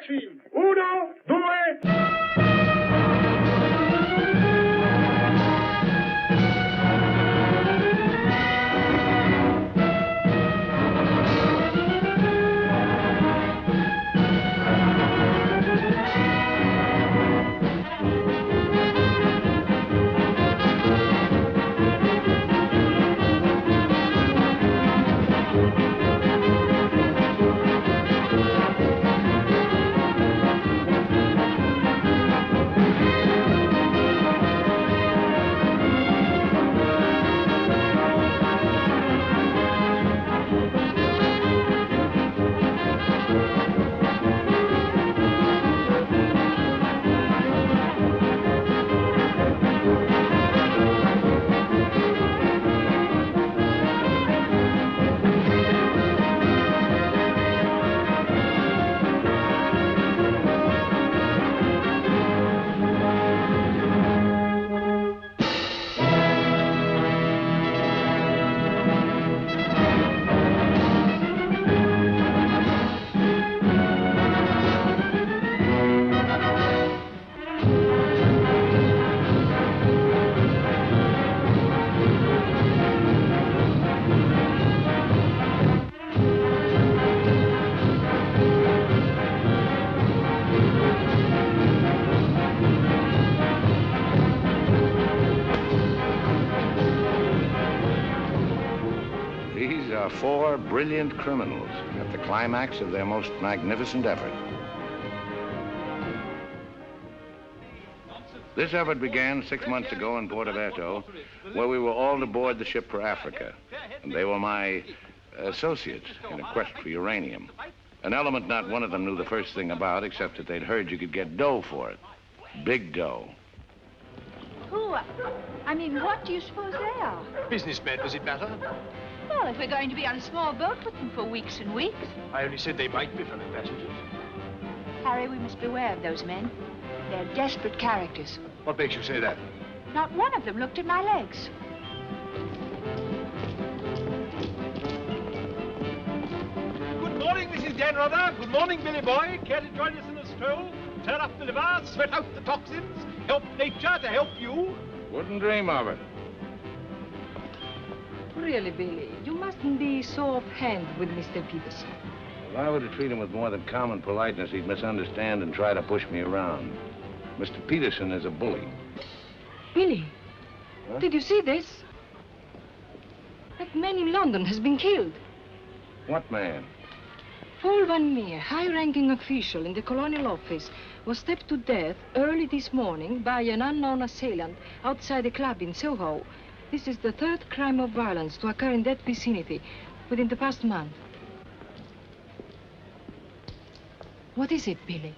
action! Uno, due... Four brilliant criminals at the climax of their most magnificent effort. This effort began 6 months ago in Porto Vecchio, where we were all aboard the ship for Africa. And they were my associates in a quest for uranium. An element not one of them knew the first thing about, except that they'd heard you could get dough for it. Big dough. Who? I mean, what do you suppose they are? Businessmen, does it matter? Well, if we're going to be on a small boat with them for weeks and weeks. I only said they might be fellow passengers. Harry, we must beware of those men. They're desperate characters. What makes you say that? Not one of them looked at my legs. Good morning, Mrs. Janrother. Good morning, Billy Boy. Care to join us in a stroll? Turn up the liver, sweat out the toxins, help nature to help you? Wouldn't dream of it. Really, Billy, you mustn't be so offhand with Mr. Peterson. If I were to treat him with more than common politeness, he'd misunderstand and try to push me around. Mr. Peterson is a bully. Billy, huh? Did you see this? That man in London has been killed. What man? Paul Van Meer, high-ranking official in the Colonial Office, was stabbed to death early this morning by an unknown assailant outside a club in Soho. This is the third crime of violence to occur in that vicinity within the past month. What is it, Billy?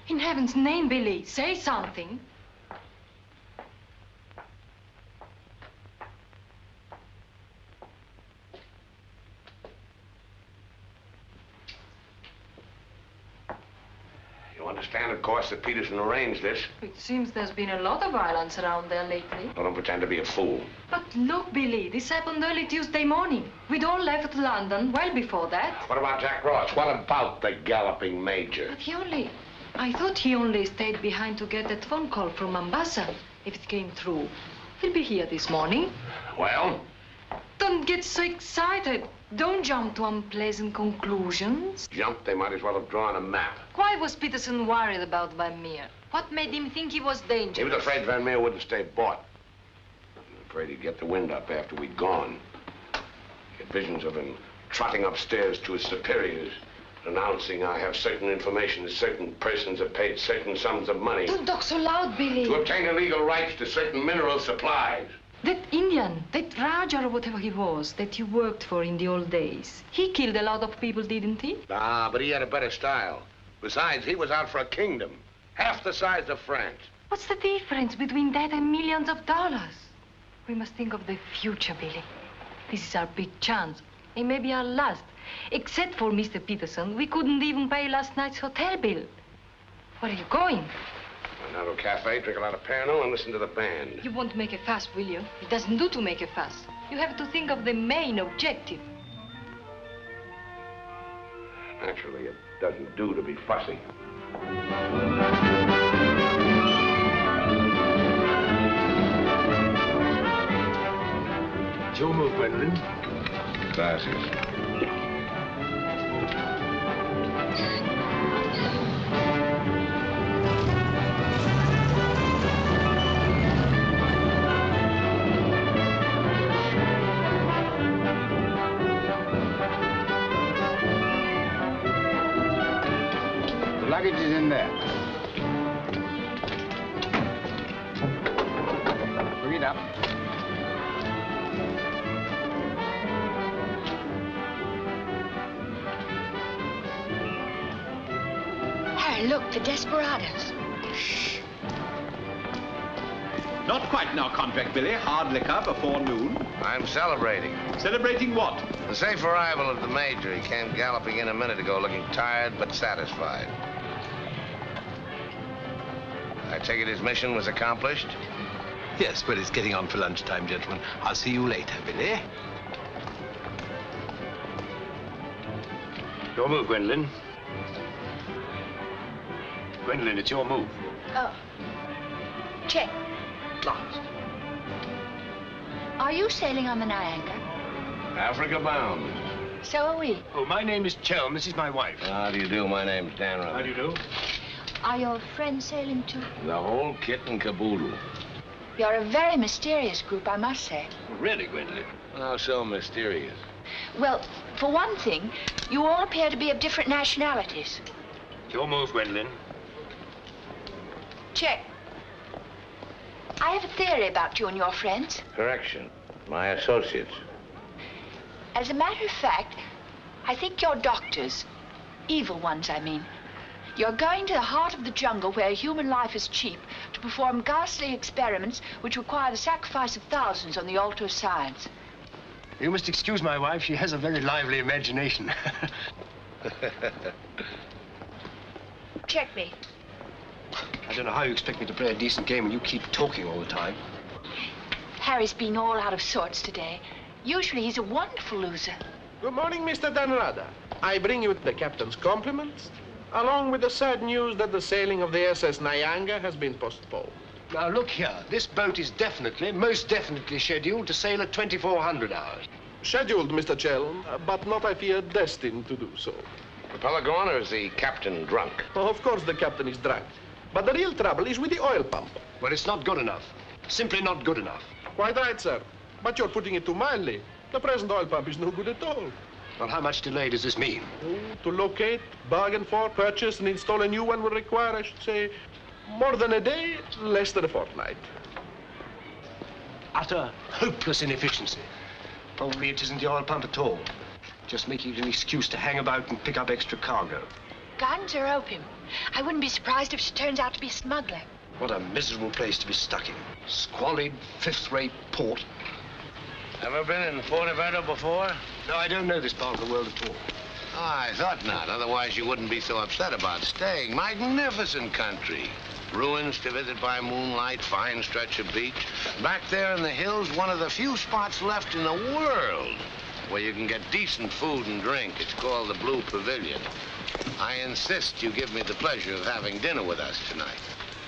In heaven's name, Billy, say something. Understand, of course, that Peterson arranged this. It seems there's been a lot of violence around there lately. Don't pretend to be a fool. But look, Billy, this happened early Tuesday morning. We'd all left London well before that. What about Jack Ross? What about the galloping major? But I thought he only stayed behind to get that phone call from Mombasa, if it came through. He'll be here this morning. Well? Don't get so excited. Don't jump to unpleasant conclusions. Jump? They might as well have drawn a map. Why was Peterson worried about Van Meer? What made him think he was dangerous? He was afraid Van Meer wouldn't stay bought. Afraid he'd get the wind up after we'd gone. Get visions of him trotting upstairs to his superiors, announcing I have certain information that certain persons have paid certain sums of money. Don't talk so loud, Billy. To obtain illegal rights to certain mineral supplies. That Indian, that Raja or whatever he was, that you worked for in the old days, he killed a lot of people, didn't he? Ah, but he had a better style. Besides, he was out for a kingdom, half the size of France. What's the difference between that and millions of dollars? We must think of the future, Billy. This is our big chance. It may be our last. Except for Mr. Peterson, we couldn't even pay last night's hotel bill. Where are you going? Out to a cafe, drink a lot of Pernod, and listen to the band. You won't make a fuss, will you? It doesn't do to make a fuss. You have to think of the main objective. Naturally, it doesn't do to be fussy. It's your move, Gwendolyn. Gracias. Luggage is in there. Bring it up. Harry, look, the desperados. Shh. Not quite in our contract, Billy. Hard liquor before noon. I'm celebrating. Celebrating what? The safe arrival of the Major. He came galloping in a minute ago, looking tired but satisfied. I take it his mission was accomplished? Yes, well, it's getting on for lunchtime, gentlemen. I'll see you later, Billy. Your move, Gwendolyn. Gwendolyn, it's your move. Oh. Check. Last. Are you sailing on the Niagara? Africa bound. So are we. Oh, my name is Chelm. This is my wife. How do you do? My name's Dan Rutherford. How do you do? Are your friends sailing too? The whole kit and caboodle. You're a very mysterious group, I must say. Really, Gwendolyn? How so mysterious? Well, for one thing, you all appear to be of different nationalities. It's your move, Gwendolyn. Check. I have a theory about you and your friends. Correction. My associates. As a matter of fact, I think you're doctors. Evil ones, I mean. You're going to the heart of the jungle where human life is cheap to perform ghastly experiments which require the sacrifice of thousands on the altar of science. You must excuse my wife. She has a very lively imagination. Check me. I don't know how you expect me to play a decent game when you keep talking all the time. Harry's been all out of sorts today. Usually he's a wonderful loser. Good morning, Mr. Danrada. I bring you the captain's compliments, along with the sad news that the sailing of the SS Nyanga has been postponed. Now, look here. This boat is definitely, most definitely scheduled to sail at 2400 hours. Scheduled, Mr. Chelm, but not, I fear, destined to do so. Propeller gone, or is the captain drunk? Oh, of course the captain is drunk. But the real trouble is with the oil pump. Well, it's not good enough. Simply not good enough. Quite right, sir. But you're putting it too mildly. The present oil pump is no good at all. Well, how much delay does this mean? Oh, to locate, bargain for, purchase, and install a new one will require, I should say, more than a day, less than a fortnight. Utter, hopeless inefficiency. Probably it isn't the oil pump at all. Just making it an excuse to hang about and pick up extra cargo. Guns or opium? I wouldn't be surprised if she turns out to be a smuggler. What a miserable place to be stuck in. Squalid, fifth-rate port. Ever been in Forteventura before? No, I don't know this part of the world at all. Oh, I thought not. Otherwise, you wouldn't be so upset about staying. Magnificent country. Ruins to visit by moonlight, fine stretch of beach. Back there in the hills, one of the few spots left in the world where you can get decent food and drink. It's called the Blue Pavilion. I insist you give me the pleasure of having dinner with us tonight.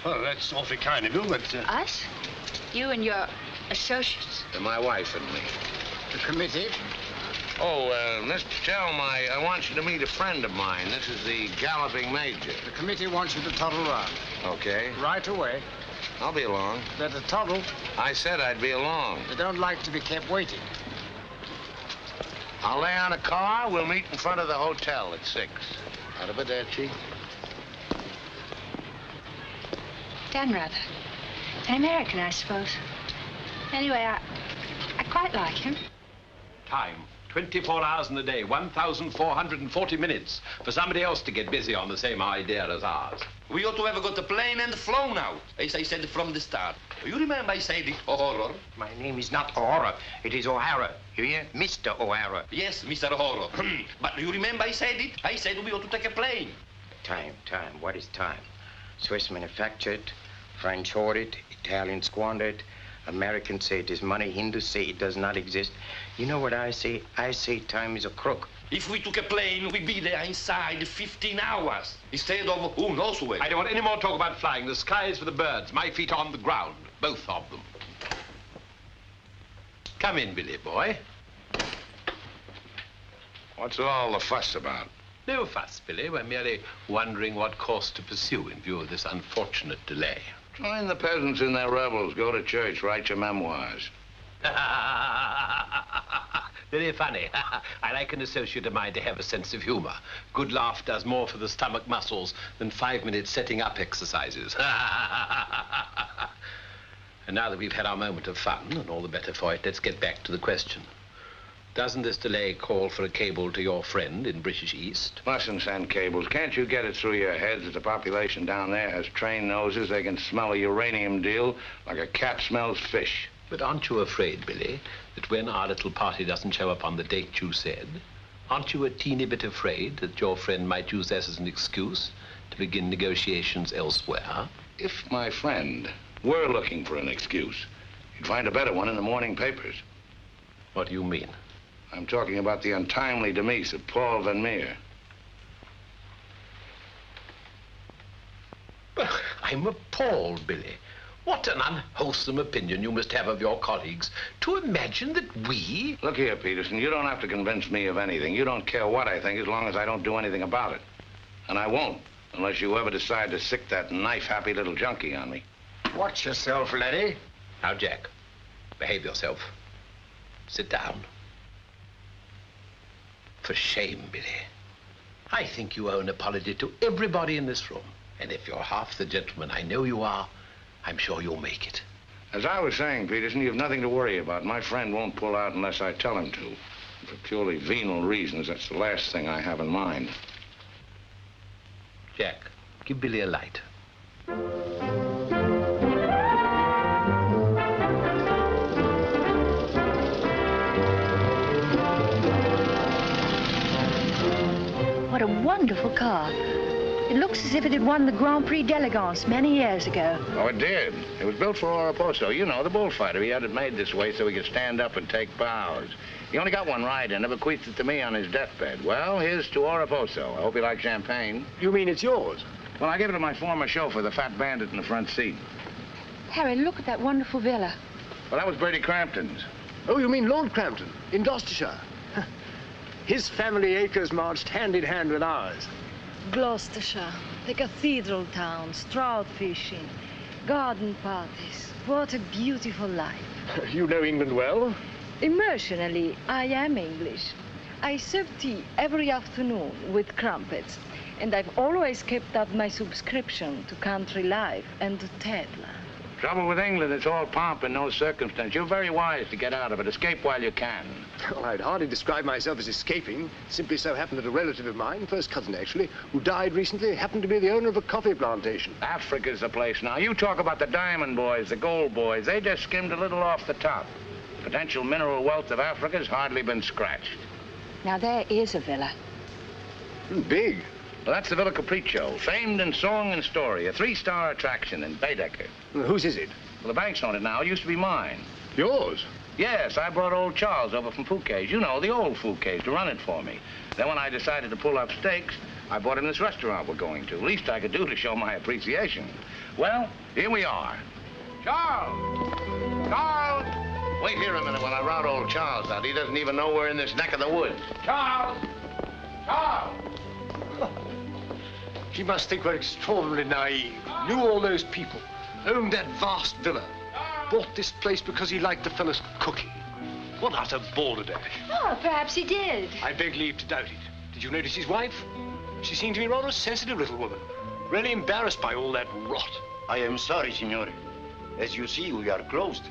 Well, that's awfully kind of you, but... Us? You and your associates? And my wife and me. The committee? Oh, Mr. Chelm, I want you to meet a friend of mine. This is the galloping major. The committee wants you to toddle round. Okay. Right away. I'll be along. Better toddle. I said I'd be along. They don't like to be kept waiting. I'll lay on a car. We'll meet in front of the hotel at 6. Arrivederci. Dan Rather. An American, I suppose. Anyway, I quite like him. Time. 24 hours in the day, 1,440 minutes for somebody else to get busy on the same idea as ours. We ought to have got the plane and flown out, as I said from the start. You remember I said it, O'Hara? My name is not O'Hara. It is O'Hara. You hear? Mr. O'Hara. Yes, Mr. O'Hara. But you remember I said it? I said we ought to take a plane. Time. What is time? Swiss manufactured, French hoard it, Italians squander it, Americans say it is money, Hindus say it does not exist. You know what I say? I say time is a crook. If we took a plane, we'd be there inside 15 hours instead of who knows where. I don't want any more talk about flying. The sky is for the birds. My feet on the ground, both of them. Come in, Billy boy. What's all the fuss about? No fuss, Billy. We're merely wondering what course to pursue in view of this unfortunate delay. Join the peasants in their revels. Go to church. Write your memoirs. Very funny. I like an associate of mine to have a sense of humor. Good laugh does more for the stomach muscles than 5 minutes setting up exercises. And now that we've had our moment of fun, and all the better for it, let's get back to the question. Doesn't this delay call for a cable to your friend in British East? Mustn't send cables. Can't you get it through your heads that the population down there has trained noses? They can smell a uranium deal like a cat smells fish. But aren't you afraid, Billy, that when our little party doesn't show up on the date you said, aren't you a teeny bit afraid that your friend might use this as an excuse to begin negotiations elsewhere? If my friend were looking for an excuse, he'd find a better one in the morning papers. What do you mean? I'm talking about the untimely demise of Paul Van Meer. I'm appalled, Billy. What an unwholesome opinion you must have of your colleagues to imagine that we... Look here, Peterson, you don't have to convince me of anything. You don't care what I think as long as I don't do anything about it. And I won't, unless you ever decide to sick that knife-happy little junkie on me. Watch yourself, laddie. Now, Jack, behave yourself. Sit down. For shame, Billy. I think you owe an apology to everybody in this room. And if you're half the gentleman I know you are, I'm sure you'll make it. As I was saying, Peterson, you've nothing to worry about. My friend won't pull out unless I tell him to. For purely venal reasons, that's the last thing I have in mind. Jack, give Billy a light. What a wonderful car. It looks as if it had won the Grand Prix d'Elegance many years ago. Oh, it did. It was built for Oraposo. You know, the bullfighter. He had it made this way so he could stand up and take bows. He only got one ride in it, bequeathed it to me on his deathbed. Well, here's to Oraposo. I hope you like champagne. You mean it's yours? Well, I gave it to my former chauffeur, the fat bandit in the front seat. Harry, look at that wonderful villa. Well, that was Bertie Crampton's. Oh, you mean Lord Crampton in Gloucestershire? His family acres marched hand in hand with ours. Gloucestershire, the cathedral towns, trout fishing, garden parties. What a beautiful life. You know England well? Emotionally, I am English. I serve tea every afternoon with crumpets, and I've always kept up my subscription to Country Life and to Tedler. Trouble with England, it's all pomp and no circumstance. You're very wise to get out of it. Escape while you can. Well, I'd hardly describe myself as escaping. Simply so happened that a relative of mine, first cousin actually, who died recently, happened to be the owner of a coffee plantation. Africa's the place now. You talk about the diamond boys, the gold boys. They just skimmed a little off the top. The potential mineral wealth of Africa's hardly been scratched. Now, there is a villa. Big. Well, that's the Villa Capriccio, famed in song and story, a 3-star attraction in Baedeker. Well, whose is it? Well, the bank's on it now. It used to be mine. Yours? Yes, I brought old Charles over from Fouquet's. You know, the old Fouquet's, to run it for me. Then when I decided to pull up stakes, I bought him this restaurant we're going to. Least I could do to show my appreciation. Well, here we are. Charles! Charles! Wait here a minute while I rout old Charles out. He doesn't even know we're in this neck of the woods. Charles! Charles! He must think we're extraordinarily naive. Knew all those people. Owned that vast villa. Bought this place because he liked the fellow's cooking. What utter balderdash. Oh, perhaps he did. I beg leave to doubt it. Did you notice his wife? She seemed to be rather a sensitive little woman. Really embarrassed by all that rot. I am sorry, signore. As you see, we are closed.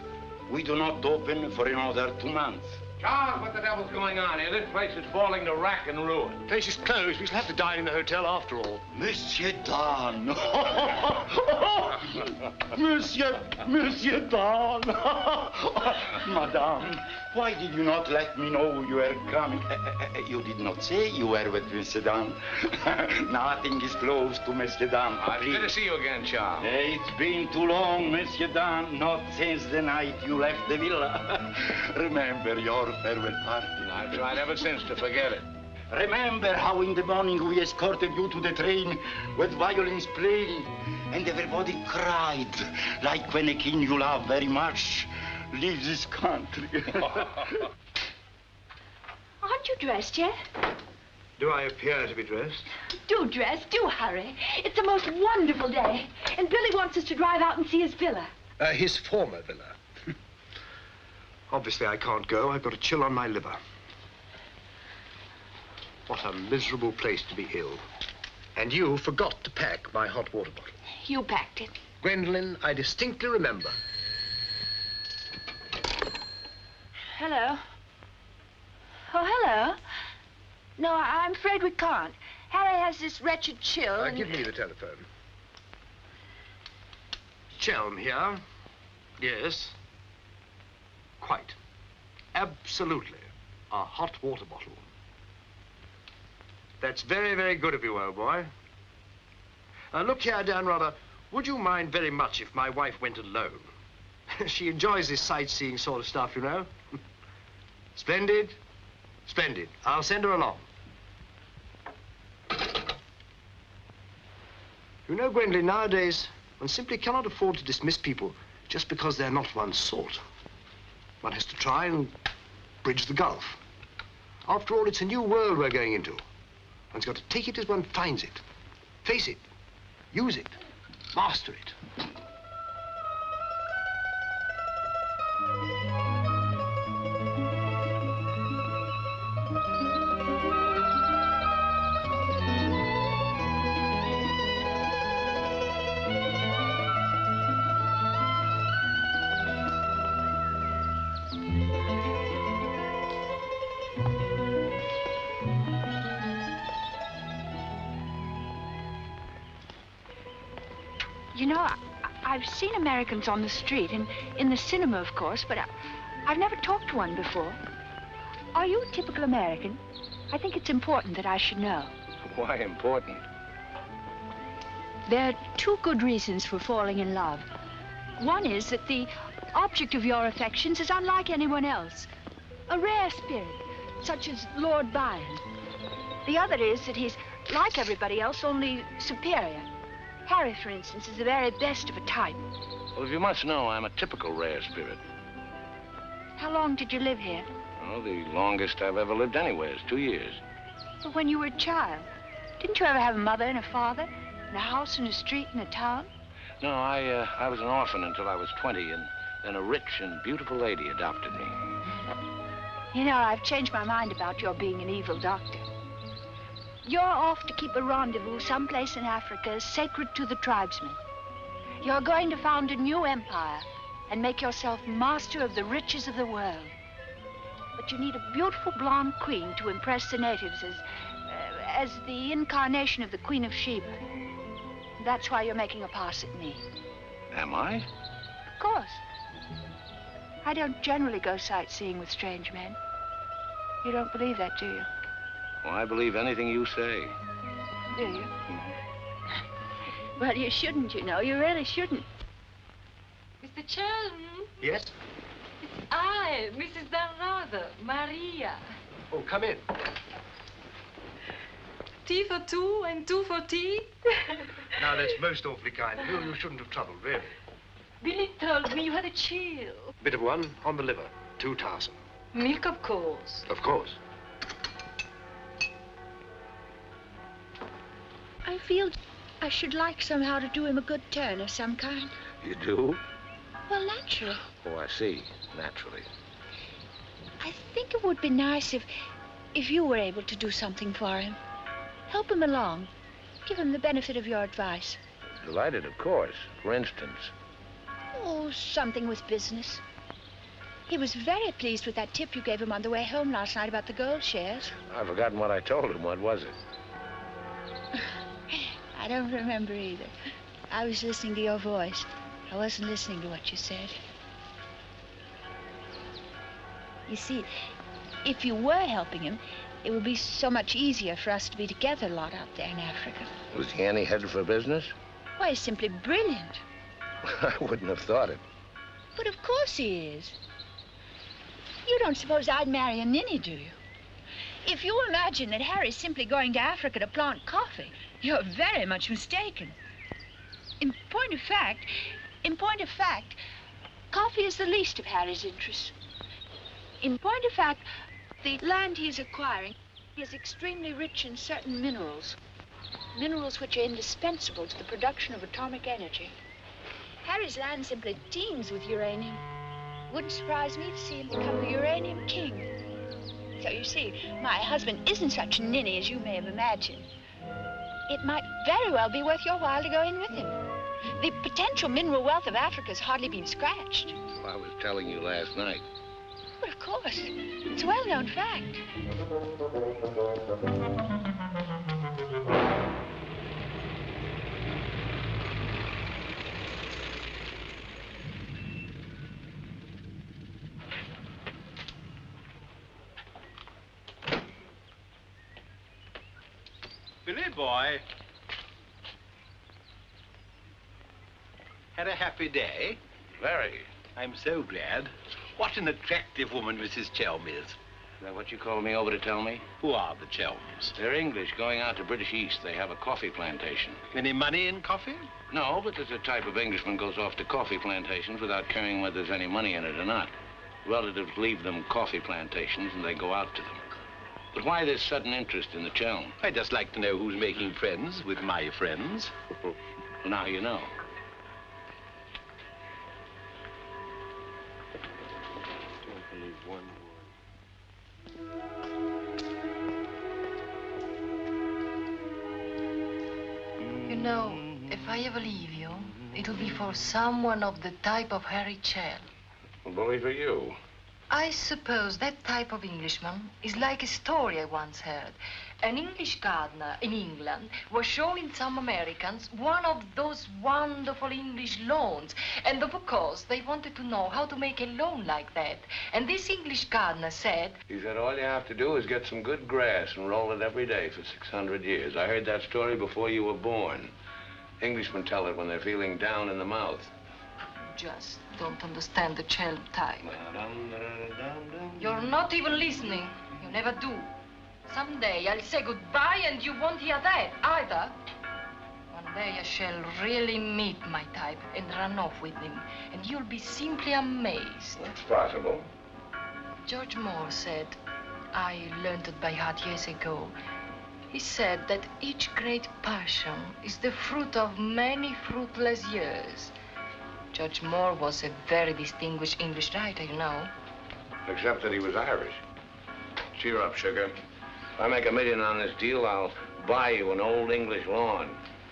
We do not open for another 2 months. Charles, what the devil's going on here? This place is falling to rack and ruin. The place is closed. We shall have to dine in the hotel after all. Monsieur Dan. Monsieur Dan. Madame, why did you not let me know you were coming? You did not say you were with Monsieur Dan. Nothing is close to Monsieur Dan. It's good to see you again, Charles. It's been too long, Monsieur Dan. Not since the night you left the villa. Remember your farewell party. I've tried ever since to forget it. Remember how in the morning we escorted you to the train with violins playing and everybody cried like when a king you love very much leaves this country. Aren't you dressed yet? Do I appear to be dressed? Do dress, do hurry. It's the most wonderful day. And Billy wants us to drive out and see his villa. His former villa. Obviously, I can't go. I've got a chill on my liver. What a miserable place to be ill. And you forgot to pack my hot water bottle. You packed it. Gwendolyn, I distinctly remember. Hello. Oh, hello. No, I'm afraid we can't. Harry has this wretched chill. Give me the telephone. Chelm here. Yes. Quite. Absolutely. A hot water bottle. That's very, very good of you, old boy. Look here, Dan Rother, would you mind very much if my wife went alone? She enjoys this sightseeing sort of stuff, you know. Splendid. Splendid. I'll send her along. You know, Gwendolyn, nowadays, one simply cannot afford to dismiss people just because they're not one's sort. One has to try and bridge the gulf. After all, it's a new world we're going into. One's got to take it as one finds it. Face it. Use it. Master it. You know, I've seen Americans on the street and in the cinema, of course, but I've never talked to one before. Are you a typical American? I think it's important that I should know. Why important? There are two good reasons for falling in love. One is that the object of your affections is unlike anyone else. A rare spirit, such as Lord Byron. The other is that he's like everybody else, only superior. Harry, for instance, is the very best of a type. Well, if you must know, I'm a typical rare spirit. How long did you live here? Oh, the longest I've ever lived anywhere is 2 years. But when you were a child, didn't you ever have a mother and a father? And a house and a street and a town? No, I was an orphan until I was 20, and then a rich and beautiful lady adopted me. You know, I've changed my mind about your being an evil doctor. You're off to keep a rendezvous someplace in Africa sacred to the tribesmen. You're going to found a new empire and make yourself master of the riches of the world. But you need a beautiful blonde queen to impress the natives as the incarnation of the Queen of Sheba. That's why you're making a pass at me. Am I? Of course. I don't generally go sightseeing with strange men. You don't believe that, do you? Well, I believe anything you say. Do you? Well, you shouldn't, you know. You really shouldn't. Mr. Chelm? Yes? It's I, Mrs. Dan Rother, Maria. Oh, come in. Tea for two and two for tea? Now, that's most awfully kind. You shouldn't have troubled, really. Billy told me you had a chill. Bit of one on the liver. 2 tiresome. Milk, of course. Of course. I feel I should like somehow to do him a good turn of some kind. You do? Well, naturally. Oh, I see. Naturally. I think it would be nice if you were able to do something for him. Help him along. Give him the benefit of your advice. Delighted, of course. For instance. Oh, something with business. He was very pleased with that tip you gave him on the way home last night about the gold shares. I've forgotten what I told him. What was it? I don't remember either. I was listening to your voice. I wasn't listening to what you said. You see, if you were helping him, it would be so much easier for us to be together a lot out there in Africa. Was he any headed for business? Why, he's simply brilliant. I wouldn't have thought it. But of course he is. You don't suppose I'd marry a ninny, do you? If you imagine that Harry's simply going to Africa to plant coffee, you're very much mistaken. In point of fact, coffee is the least of Harry's interests. In point of fact, the land he is acquiring is extremely rich in certain minerals. Minerals which are indispensable to the production of atomic energy. Harry's land simply teems with uranium. Wouldn't surprise me to see him become the uranium king. So you see, my husband isn't such a ninny as you may have imagined. It might very well be worth your while to go in with him. The potential mineral wealth of Africa's hardly been scratched. Well, I was telling you last night. But of course, it's a well-known fact. Billy boy. Had a happy day? Very. I'm so glad. What an attractive woman Mrs. Chelm is. Is that what you called me over to tell me? Who are the Chelms? They're English, going out to British East. They have a coffee plantation. Any money in coffee? No, but there's a type of Englishman goes off to coffee plantations without caring whether there's any money in it or not. Relatives leave them coffee plantations and they go out to them. But why this sudden interest in the Chelm? I'd just like to know who's making friends with my friends. Well, now you know. You know, if I ever leave you, it'll be for someone of the type of Harry Chell. Well, bully for you. I suppose that type of Englishman is like a story I once heard. An English gardener in England was showing some Americans one of those wonderful English lawns. And of course, they wanted to know how to make a lawn like that. And this English gardener said... He said all you have to do is get some good grass and roll it every day for 600 years. I heard that story before you were born. Englishmen tell it when they're feeling down in the mouth. Just don't understand the Chelm type. You're not even listening. You never do. Someday I'll say goodbye and you won't hear that either. One day I shall really meet my type and run off with him. And you'll be simply amazed. It's possible. George Moore said, I learned it by heart years ago. He said that each great passion is the fruit of many fruitless years. George Moore was a very distinguished English writer, you know. Except that he was Irish. Cheer up, sugar. If I make $1 million on this deal, I'll buy you an old English lawn,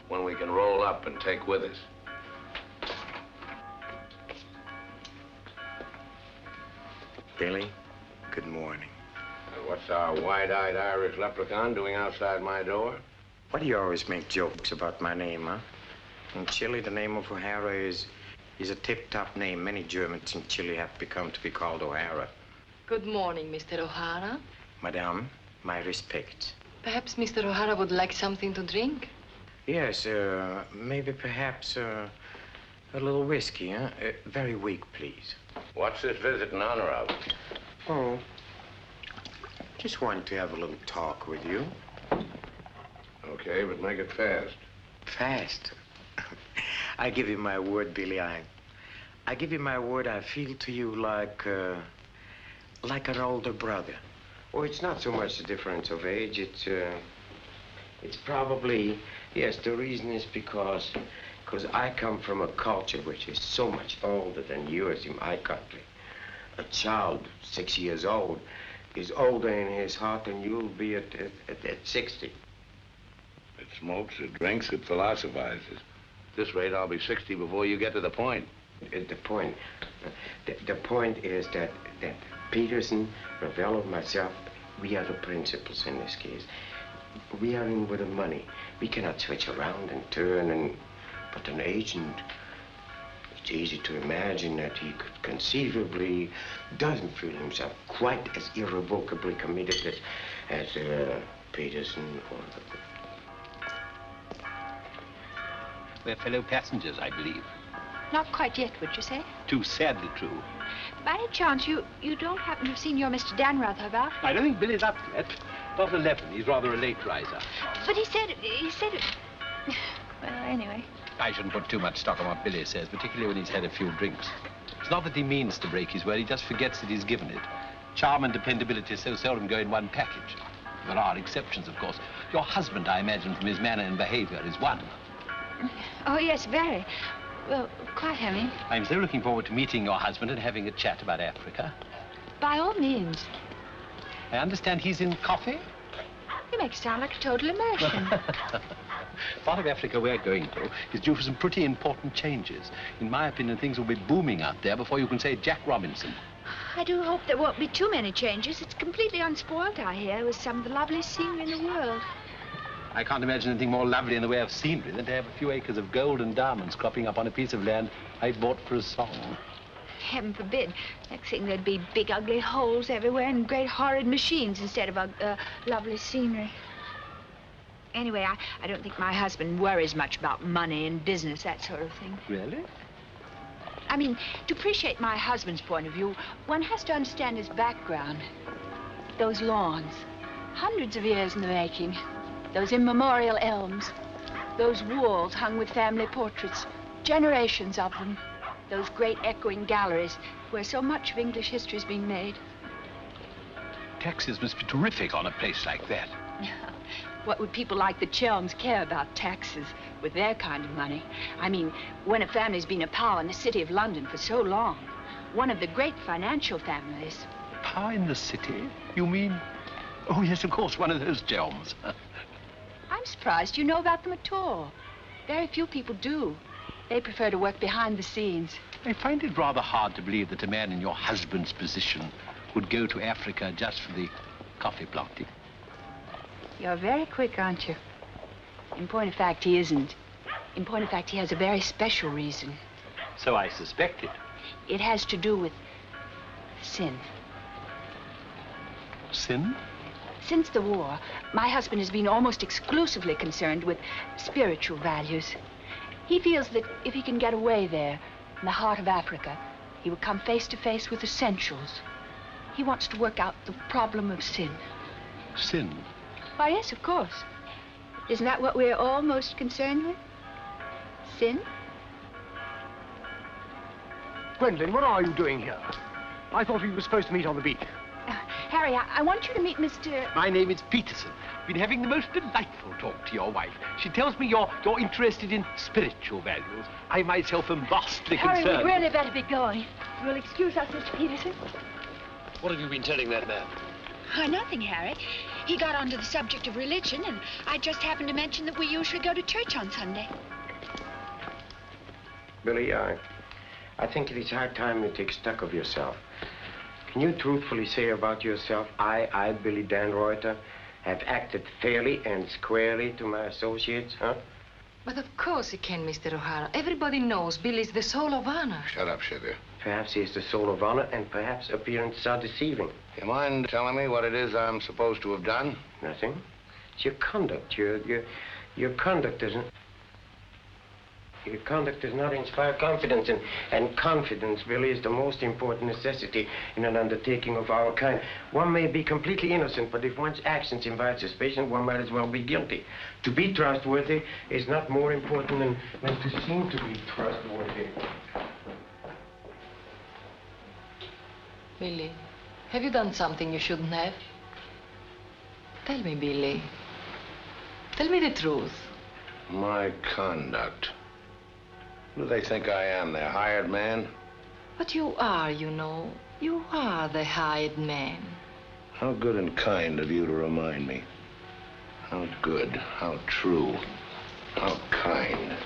one we can roll up and take with us. Billy, good morning. What's our wide-eyed Irish leprechaun doing outside my door? Why do you always make jokes about my name, huh? In Chile, the name of O'Hara is a tip-top name. Many Germans in Chile have become to be called O'Hara. Good morning, Mr. O'Hara. Madame, my respects. Perhaps Mr. O'Hara would like something to drink? Yes, maybe perhaps a little whiskey, huh? Very weak, please. What's this visit in honor of? Oh, just wanted to have a little talk with you. Okay, but make it fast. Fast? I give you my word, Billy. I give you my word. I feel to you like an older brother. Oh, it's not so much the difference of age. It's probably, yes, the reason is because I come from a culture which is so much older than yours in my country. A child 6 years old is older in his heart than you'll be at 60. It smokes, it drinks, it philosophizes. At this rate, I'll be 60 before you get to the point. The point is that Peterson, Ravello, myself, we are the principals in this case. We are in with the money. We cannot switch around and turn but an agent, it's easy to imagine that he could conceivably doesn't feel himself quite as irrevocably committed as Peterson or... We're fellow passengers, I believe. Not quite yet, would you say? Too sadly true. By any chance, you don't happen to have seen your Mr. Danrother about? I don't think Billy's up yet. Not 11. He's rather a late riser. But he said... Well, anyway. I shouldn't put too much stock on what Billy says, particularly when he's had a few drinks. It's not that he means to break his word, he just forgets that he's given it. Charm and dependability so seldom go in one package. There are exceptions, of course. Your husband, I imagine, from his manner and behavior, is one. Oh, yes, very. Well, quite, I mean. I'm so looking forward to meeting your husband and having a chat about Africa. By all means. I understand he's in coffee? You make it sound like a total immersion. Part of Africa we're going to is due for some pretty important changes. In my opinion, things will be booming out there before you can say Jack Robinson. I do hope there won't be too many changes. It's completely unspoiled, I hear, with some of the loveliest scenery in the world. I can't imagine anything more lovely in the way of scenery than to have a few acres of gold and diamonds cropping up on a piece of land I bought for a song. Heaven forbid. Next thing there'd be big, ugly holes everywhere and great, horrid machines instead of lovely scenery. Anyway, I don't think my husband worries much about money and business, that sort of thing. Really? I mean, to appreciate my husband's point of view, one has to understand his background. Those lawns, hundreds of years in the making. Those immemorial elms. Those walls hung with family portraits. Generations of them. Those great echoing galleries where so much of English history is being made. Taxes must be terrific on a place like that. What would people like the Chelms care about taxes with their kind of money? I mean, when a family's been a power in the city of London for so long, one of the great financial families. Power in the city? You mean? Oh, yes, of course, one of those Chelms. I'm surprised you know about them at all. Very few people do. They prefer to work behind the scenes. I find it rather hard to believe that a man in your husband's position would go to Africa just for the coffee planting. You're very quick, aren't you? In point of fact, he isn't. In point of fact, he has a very special reason. So I suspected. It has to do with sin. Sin? Since the war, my husband has been almost exclusively concerned with spiritual values. He feels that if he can get away there, in the heart of Africa, he will come face to face with essentials. He wants to work out the problem of sin. Sin? Why, yes, of course. Isn't that what we're all most concerned with? Sin? Gwendolyn, what are you doing here? I thought we were supposed to meet on the beach. Harry, I want you to meet Mr... My name is Peterson. Been having the most delightful talk to your wife. She tells me you're interested in spiritual values. I myself am vastly concerned. Harry, we'd really better be going. You'll excuse us, Mr. Peterson? What have you been telling that man? Nothing, Harry. He got onto the subject of religion, and I just happened to mention that we usually go to church on Sunday. Billy, I think it is high time you take stock of yourself. Can you truthfully say about yourself, I, Billy Danreuter, have acted fairly and squarely to my associates, huh? But of course he can, Mr. O'Hara. Everybody knows Billy's the soul of honor. Shut up, sugar. Perhaps he is the soul of honor, and perhaps appearances are deceiving. You mind telling me what it is I'm supposed to have done? Nothing. It's your conduct. Your conduct doesn't... Your conduct does not inspire confidence, and confidence, Billy, is the most important necessity in an undertaking of our kind. One may be completely innocent, but if one's actions invite suspicion, one might as well be guilty. To be trustworthy is not more important than to seem to be trustworthy. Billy, have you done something you shouldn't have? Tell me, Billy. Tell me the truth. My conduct. Who do they think I am, their hired man? But you are, you know. You are the hired man. How good and kind of you to remind me. How good, how true, how kind.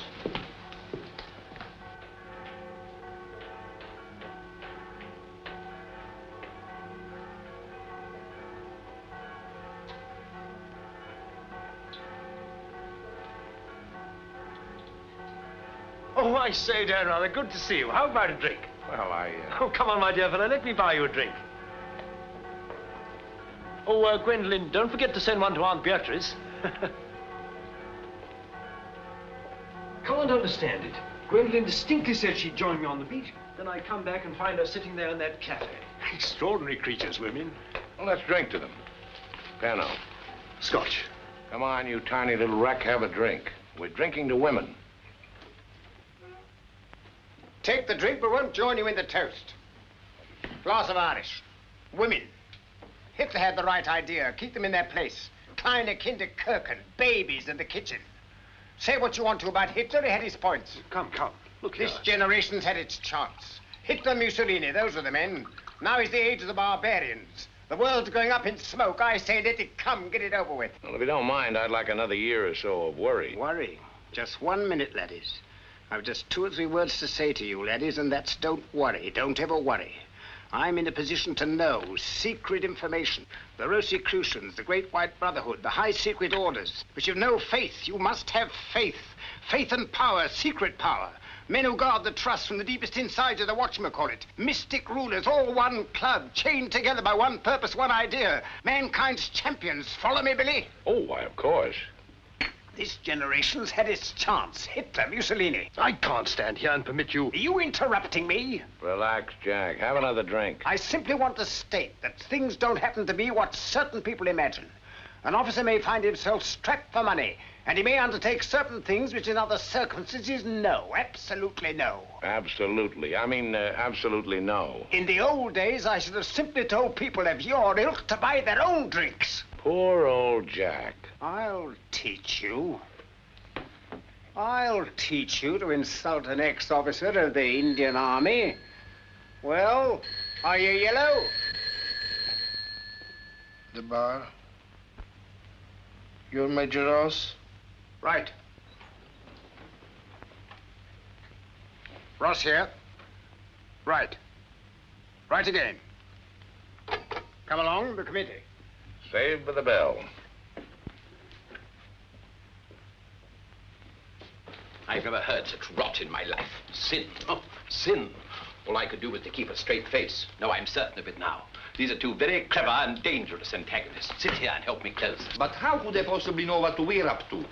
Oh, I say, Dan, rather good to see you. How about a drink? Well, Oh, come on, my dear fellow. Let me buy you a drink. Oh, Gwendolyn, don't forget to send one to Aunt Beatrice. Can't understand it. Gwendolyn distinctly said she'd join me on the beach. Then I come back and find her sitting there in that cafe. Extraordinary creatures, women. Well, let's drink to them. Pano. Scotch. Come on, you tiny little wreck, have a drink. We're drinking to women. Take the drink, but won't join you in the toast. Glass of Irish. Women. Hitler had the right idea. Keep them in their place. Kleine Kinderkirchen, babies in the kitchen. Say what you want to about Hitler, he had his points. Come. Look here. This generation's had its chance. Hitler, Mussolini, those are the men. Now is the age of the barbarians. The world's going up in smoke. I say let it come, get it over with. Well, if you don't mind, I'd like another year or so of worry. Worry? Just 1 minute, laddies. I've just 2 or 3 words to say to you, laddies, and that's don't worry. Don't ever worry. I'm in a position to know secret information. The Rosicrucians, the Great White Brotherhood, the high secret orders. But you've no faith. You must have faith. Faith and power, secret power. Men who guard the trust from the deepest insides of the whatchamacallit. Mystic rulers, all one club, chained together by one purpose, one idea. Mankind's champions. Follow me, Billy? Oh, why, of course. This generation's had its chance. Hitler, Mussolini. I can't stand here and permit you... Are you interrupting me? Relax, Jack. Have another drink. I simply want to state that things don't happen to be what certain people imagine. An officer may find himself strapped for money, and he may undertake certain things which in other circumstances, no. Absolutely no. Absolutely. I mean, absolutely no. In the old days, I should have simply told people of your ilk to buy their own drinks. Poor old Jack. I'll teach you. I'll teach you to insult an ex-officer of the Indian Army. Well, are you yellow? The bar. You're Major Ross? Right. Ross here. Right. Right again. Come along, the committee. Saved by the bell. I've never heard such rot in my life. Sin. Oh, sin. All I could do was to keep a straight face. No, I'm certain of it now. These are 2 very clever and dangerous antagonists. Sit here and help me close. But how could they possibly know what we're up to?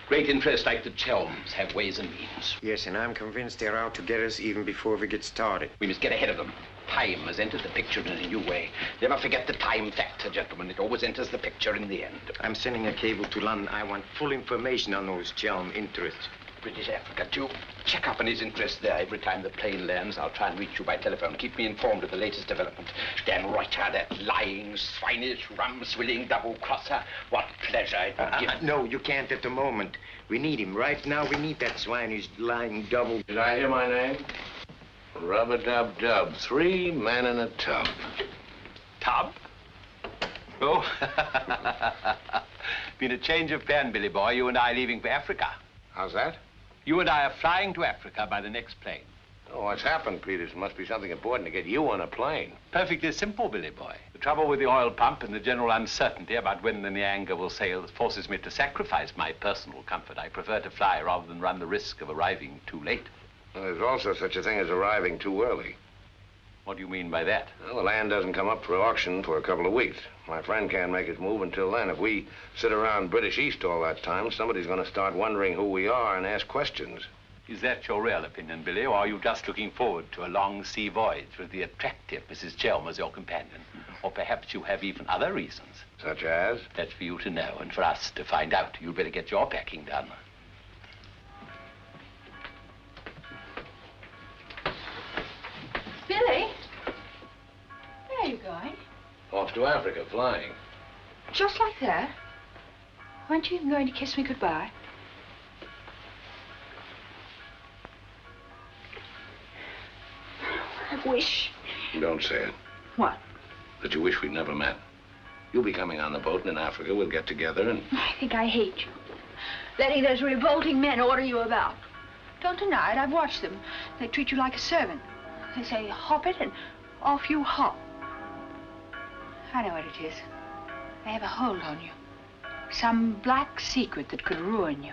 Great interests like the Chelms have ways and means. Yes, and I'm convinced they're out to get us even before we get started. We must get ahead of them. Time has entered the picture in a new way. Never forget the time factor, gentlemen. It always enters the picture in the end. I'm sending a cable to London. I want full information on those Chelm interests. British Africa, too. Check up on his interest there. Every time the plane lands, I'll try and reach you by telephone. Keep me informed of the latest development. Dan Reuter, that lying, swinish, rum-swilling double-crosser. What pleasure it would give. No, you can't at the moment. We need him. Right now, we need that swinish, lying double... Did I hear my name? Rub-a-dub-dub. 3 men in a tub. Tub? Oh. Been a change of plan, Billy boy. You and I leaving for Africa. How's that? You and I are flying to Africa by the next plane. Oh, what's happened, Peters? Must be something important to get you on a plane. Perfectly simple, Billy boy. The trouble with the oil pump and the general uncertainty about when the Nyanga will sail forces me to sacrifice my personal comfort. I prefer to fly rather than run the risk of arriving too late. Well, there's also such a thing as arriving too early. What do you mean by that? Well, the land doesn't come up for auction for a couple of weeks. My friend can't make his move until then. If we sit around British East all that time, somebody's going to start wondering who we are and ask questions. Is that your real opinion, Billy, or are you just looking forward to a long sea voyage with the attractive Mrs. Chelm as your companion? Or perhaps you have even other reasons. Such as? That's for you to know and for us to find out. You'd better get your packing done. Billy? Where are you going? Off to Africa, flying. Just like that? Weren't you even going to kiss me goodbye? I wish. Don't say it. What? That you wish we'd never met. You'll be coming on the boat, and in Africa we'll get together and... I think I hate you. Letting those revolting men order you about. Don't deny it, I've watched them. They treat you like a servant. They say, hop it, and off you hop. I know what it is. They have a hold on you. Some black secret that could ruin you.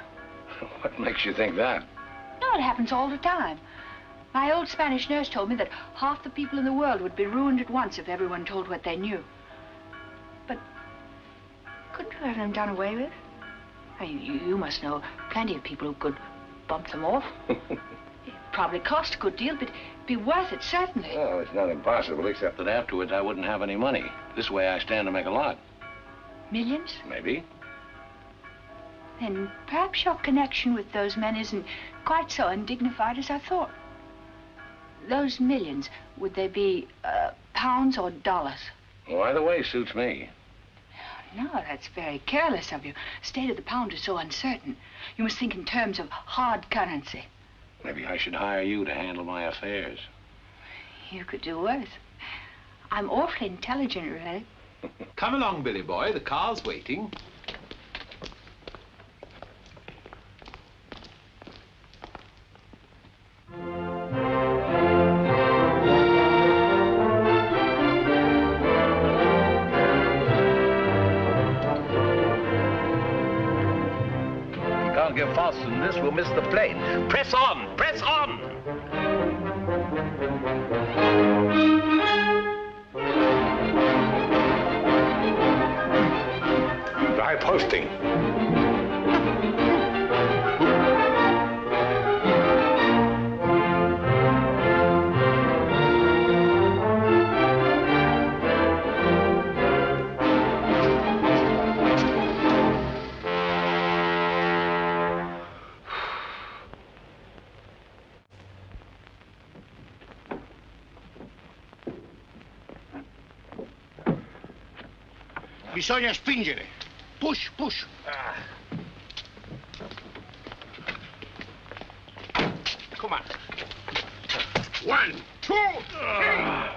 What makes you think that? No, it happens all the time. My old Spanish nurse told me that half the people in the world would be ruined at once if everyone told what they knew. But couldn't you have them done away with? I mean, you must know plenty of people who could bump them off. It'd probably cost a good deal, but it'd be worth it, certainly. Well, it's not impossible, except that afterwards I wouldn't have any money. This way I stand to make a lot. Millions? Maybe. Then perhaps your connection with those men isn't quite so undignified as I thought. Those millions, would they be pounds or dollars? Well, either way suits me. No, that's very careless of you. The state of the pound is so uncertain. You must think in terms of hard currency. Maybe I should hire you to handle my affairs. You could do worse. I'm awfully intelligent, really. Come along, Billy boy. The car's waiting. Can't get faster than this, we'll miss the plane. Press on! Press on! Dry posting. Bisogna spingere. Push, push. Come on. 1, 2, 3.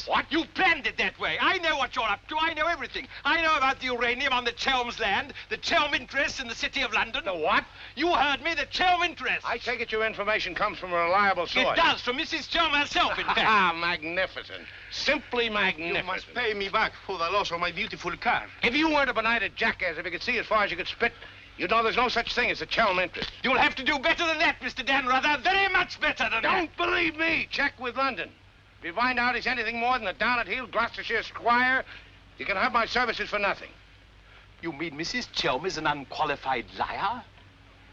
What? You planned it that way. I know what you're up to. I know everything. I know about the uranium on the Chelm's land, the Chelm interests in the City of London. The what? You heard me, the Chelm interests. I take it your information comes from a reliable source. It does, from Mrs. Chelm herself, in fact. Ah, magnificent. Simply magnificent. You must pay me back for the loss of my beautiful car. If you weren't a benighted jackass, if you could see as far as you could spit, you'd know there's no such thing as a Chelm interest. You'll have to do better than that, Mr. Danrother. Very much better than that. Don't believe me. Check with London. If you find out he's anything more than a down-at-heel Gloucestershire squire, you can have my services for nothing. You mean Mrs. Chelm is an unqualified liar?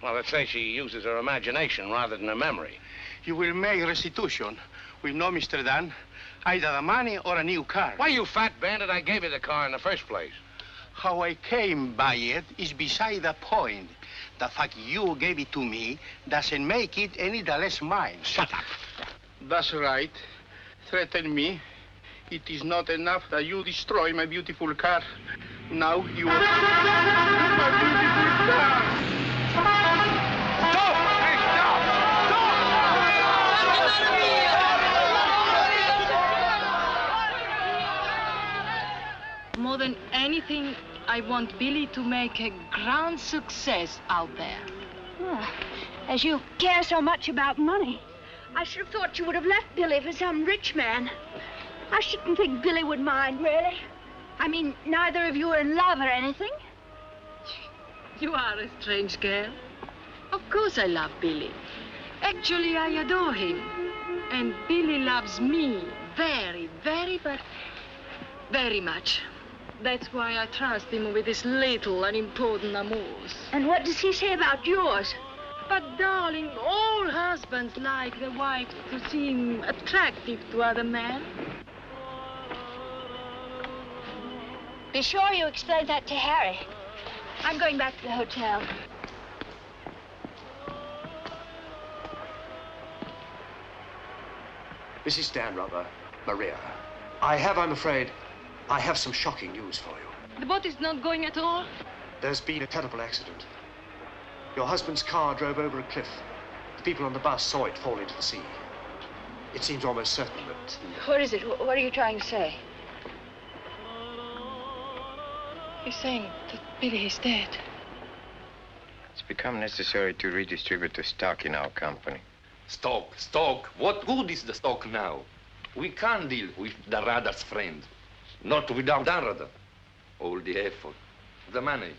Well, let's say she uses her imagination rather than her memory. You will make restitution. We know, Mr. Dan, either the money or a new car. Why, you fat bandit, I gave you the car in the first place. How I came by it is beside the point. The fact you gave it to me doesn't make it any the less mine. Shut up. That's right. Threaten me. It is not enough that you destroy my beautiful car. Now you... my beautiful car! Stop! Hey, stop! More than anything, I want Billy to make a grand success out there. Oh, as you care so much about money, I should have thought you would have left Billy for some rich man. I shouldn't think Billy would mind, really. I mean, neither of you are in love or anything. You are a strange girl. Of course I love Billy. Actually, I adore him. And Billy loves me very, but very much. That's why I trust him with his little unimportant amours. And what does he say about yours? But, darling, all husbands like their wives to seem attractive to other men. Be sure you explain that to Harry. I'm going back to the hotel. Mrs. Stanrubber, Maria, I'm afraid, I have some shocking news for you. The boat is not going at all? There's been a terrible accident. Your husband's car drove over a cliff. The people on the bus saw it fall into the sea. It seems almost certain that... What is it? What are you trying to say? He's saying that Billy is dead. It's become necessary to redistribute the stock in our company. Stock. What good is the stock now? We can't deal with the Radar's friend. Not without Radar. All the effort, the money,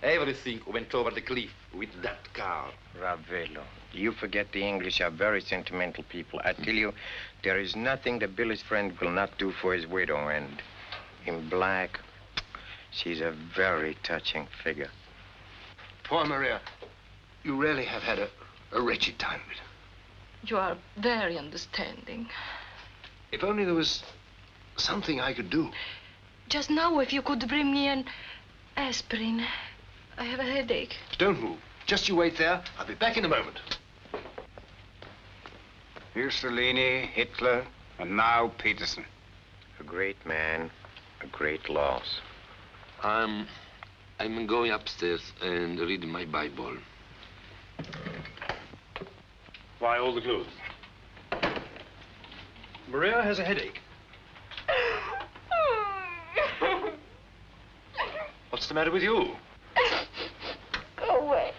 everything went over the cliff with that car. Ravello, you forget the English are very sentimental people. I tell you, there is nothing that Billy's friend will not do for his widow, and in black, she's a very touching figure. Poor Maria, you really have had a wretched time of it. You are very understanding. If only there was something I could do. Just now, if you could bring me an aspirin. I have a headache. Don't move. Just you wait there. I'll be back in a moment. Mussolini, Hitler, and now Peterson. A great man, a great loss. I'm going upstairs and reading my Bible. Why all the clothes? Maria has a headache. What's the matter with you? Go away.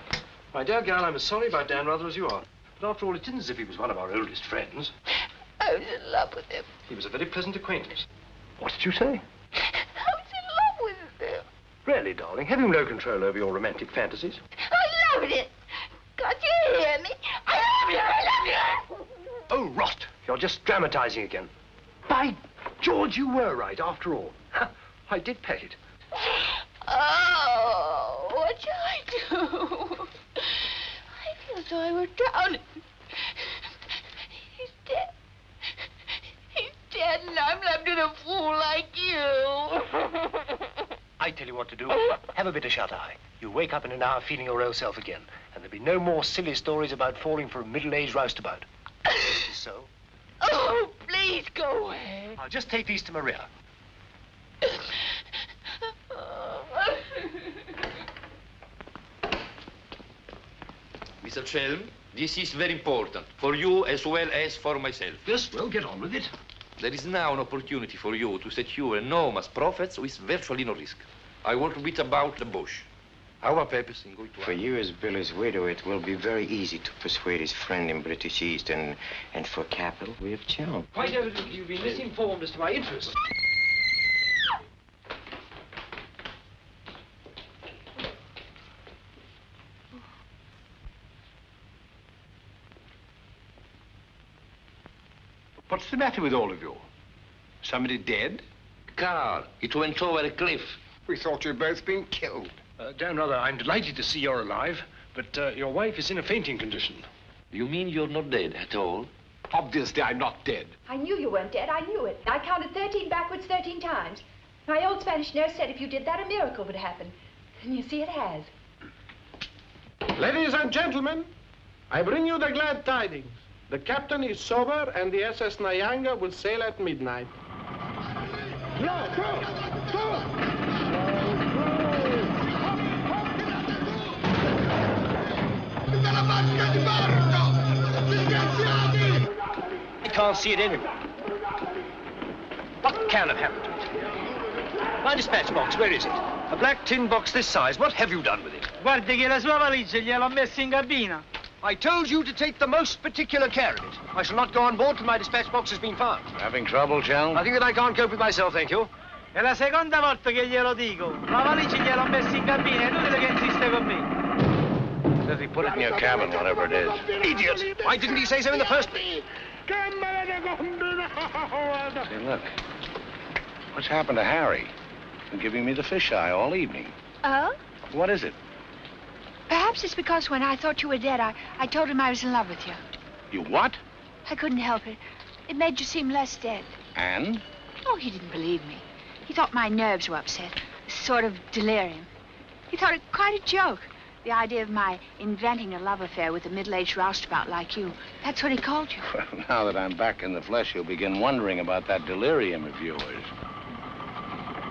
My dear girl, I'm as sorry about Dan Rather as you are. But after all, it isn't as if he was one of our oldest friends. I was in love with him. He was a very pleasant acquaintance. What did you say? I was in love with him. Really, darling, have you no control over your romantic fantasies? I loved it. Can't you hear me? I love you, I love you. Oh, rot. You're just dramatizing again. By George, you were right, after all. I did pet it. Oh, what shall I do? I feel so I were drowning. He's dead. He's dead, and I'm left with a fool like you. I tell you what to do. Have a bit of shut-eye. You wake up in an hour feeling your real self again, and there'll be no more silly stories about falling for a middle-aged roustabout. This is so. Oh, please go away. I'll just take these to Maria. Mr. Chelm, this is very important, for you as well as for myself. Yes, well, get on with it. There is now an opportunity for you to secure enormous profits with virtually no risk. I want to beat about the bush. Our purpose in going to... For you as Billy's widow, it will be very easy to persuade his friend in British East, and for capital, we have Chow. Quite evidently, you've been misinformed as to my interests. What's the matter with all of you? Somebody dead? Car. It went over a cliff. We thought you'd both been killed. Dan Rather, I'm delighted to see you're alive, but your wife is in a fainting condition. You mean you're not dead at all? Obviously, I'm not dead. I knew you weren't dead. I knew it. I counted 13 backwards 13 times. My old Spanish nurse said if you did that, a miracle would happen. And you see, it has. Ladies and gentlemen, I bring you the glad tidings. The captain is sober, and the SS Nyanga will sail at midnight. I can't see it anywhere. What can have happened to it? My dispatch box, where is it? A black tin box this size. What have you done with it? Guardi che la sua valigia gliel'ho messa in cabina. I told you to take the most particular care of it. I shall not go on board till my dispatch box has been found. Having trouble, Chell? I think that I can't cope with myself, thank you. È la seconda volta che glielo dico. La valigia gliel'ho messa in cabina, è inutile che insiste con me. Says he put it in your cabin, whatever it is. Idiot! Why didn't he say so in the first place? Say, look. What's happened to Harry? He's been giving me the fisheye all evening. Oh? What is it? Perhaps it's because when I thought you were dead, I told him I was in love with you. You what? I couldn't help it. It made you seem less dead. And? Oh, he didn't believe me. He thought my nerves were upset. Sort of delirium. He thought it quite a joke. The idea of my inventing a love affair with a middle-aged roustabout like you. That's what he called you. Well, now that I'm back in the flesh, you'll begin wondering about that delirium of yours.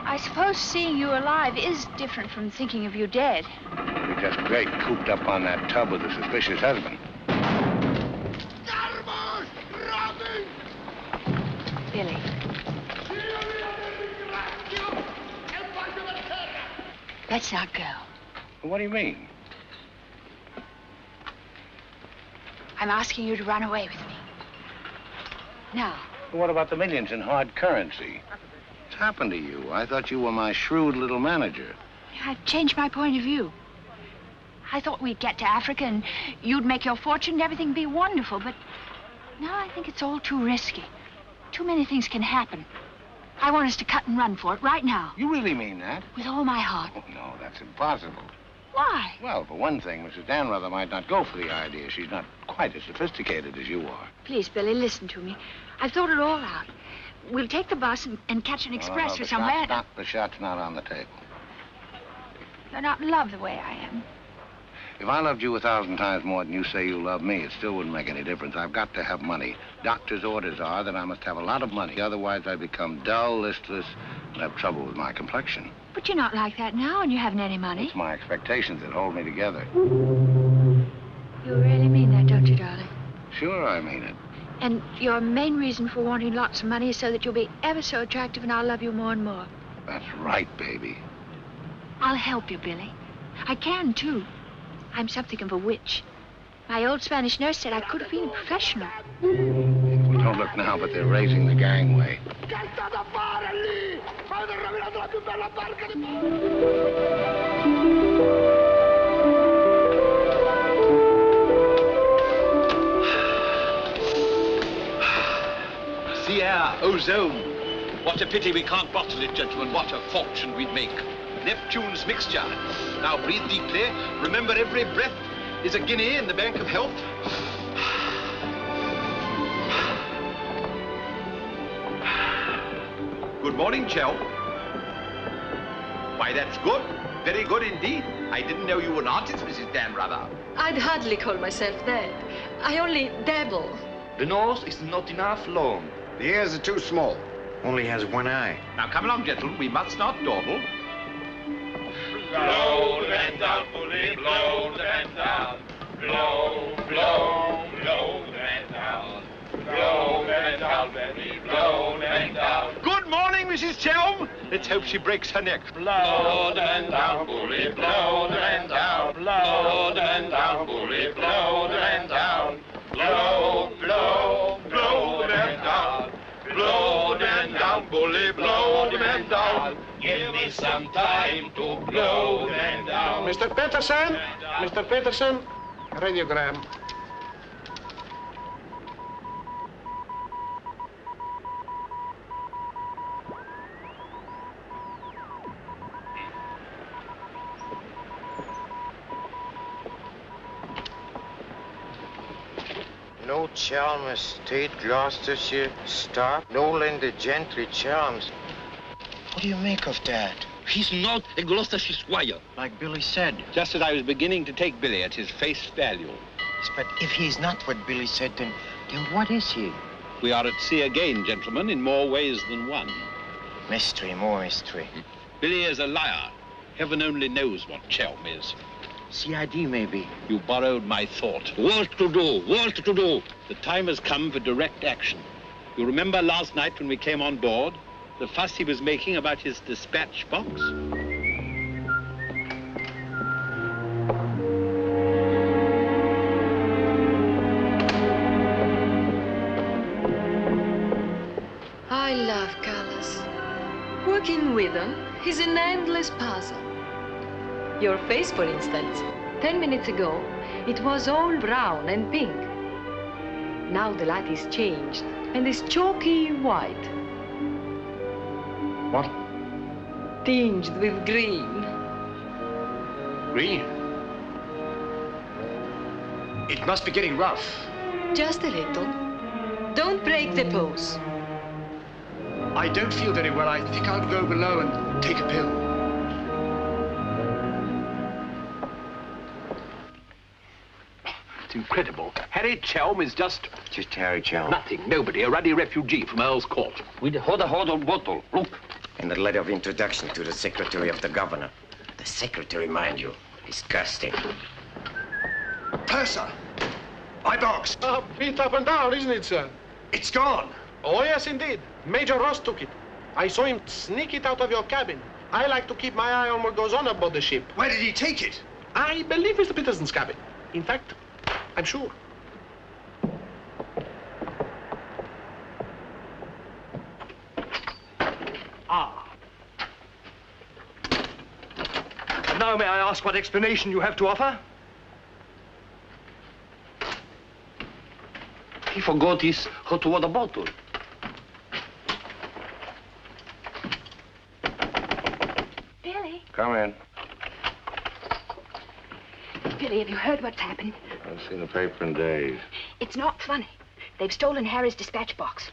I suppose seeing you alive is different from thinking of you dead. You're just great cooped up on that tub with a suspicious husband. Billy. Let's not go. What do you mean? I'm asking you to run away with me. Now. What about the millions in hard currency? What's happened to you? I thought you were my shrewd little manager. I've changed my point of view. I thought we'd get to Africa and you'd make your fortune and everything be wonderful, but now I think it's all too risky. Too many things can happen. I want us to cut and run for it right now. You really mean that? With all my heart. Oh, no, that's impossible. Why? Well, for one thing, Mrs. Danrother might not go for the idea. She's not quite as sophisticated as you are. Please, Billy, listen to me. I've thought it all out. We'll take the bus and catch an express for somewhere. The shot's not on the table. You're not in love the way I am. If I loved you 1,000 times more than you say you love me, it still wouldn't make any difference. I've got to have money. Doctor's orders are that I must have a lot of money. Otherwise, I become dull, listless, and have trouble with my complexion. But you're not like that now, and you haven't any money. It's my expectations that hold me together. You really mean that, don't you, darling? Sure, I mean it. And your main reason for wanting lots of money is so that you'll be ever so attractive and I'll love you more and more. That's right, baby. I'll help you, Billy. I can, too. I'm something of a witch. My old Spanish nurse said I could have been a professional. Well, don't look now, but they're raising the gangway. The air, ozone. What a pity we can't bottle it, gentlemen. What a fortune we'd make. Neptune's mixture. Now breathe deeply. Remember, every breath is a guinea in the bank of health. Good morning, Chell. Why, that's good. Very good indeed. I didn't know you were an artist, Mrs. Danrother. I'd hardly call myself that. I only dabble. The nose is not enough long. The ears are too small. Only has one eye. Now, come along, gentlemen. We must not dawdle. Blow the man down, bully, blow the man down. Blow, blow, blow the man down. Blow the man down, baby, blow the man down. Good morning, Mrs. Chelm. Let's hope she breaks her neck. Blow the man down, bully, blow the man down. Blow the man down, bully, blow the man down. Blow, blow, blow the man down. Blow the man down, bully, blow the man down. Give me some time to blow the man down. Mr. Peterson? Mr. Peterson? Radiogram. No Chalmers State, Gloucestershire, Stop, Nolan the Gentry Chalmers. What do you make of that? He's not a Gloucestershire squire. Like Billy said. Just as I was beginning to take Billy at his face value. Yes, but if he's not what Billy said, then what is he? We are at sea again, gentlemen, in more ways than one. Mystery, more mystery. Billy is a liar. Heaven only knows what Chelm is. CID, maybe. You borrowed my thought. What to do? What to do? The time has come for direct action. You remember last night when we came on board? The fuss he was making about his dispatch box? I love colors. Working with them is an endless puzzle. Your face, for instance. 10 minutes ago, it was all brown and pink. Now the light is changed and is chalky white. What? Tinged with green. Green? It must be getting rough. Just a little. Don't break the pose. I don't feel very well. I think I'll go below and take a pill. It's incredible. Harry Chelm is just Harry Chelm. nothing, nobody, a ruddy refugee from Earl's Court. With a hot bottle, look. And a letter of introduction to the secretary of the governor. The secretary, mind you. Disgusting. Purser! My box! Beat up and down, isn't it, sir? It's gone. Oh, yes, indeed. Major Ross took it. I saw him sneak it out of your cabin. I like to keep my eye on what goes on aboard the ship. Where did he take it? I believe Mr. Peterson's cabin. In fact, I'm sure. And now may I ask what explanation you have to offer? He forgot his hot water bottle. Billy? Come in. Billy, have you heard what's happened? I've seen the paper in days. It's not funny. They've stolen Harry's dispatch box.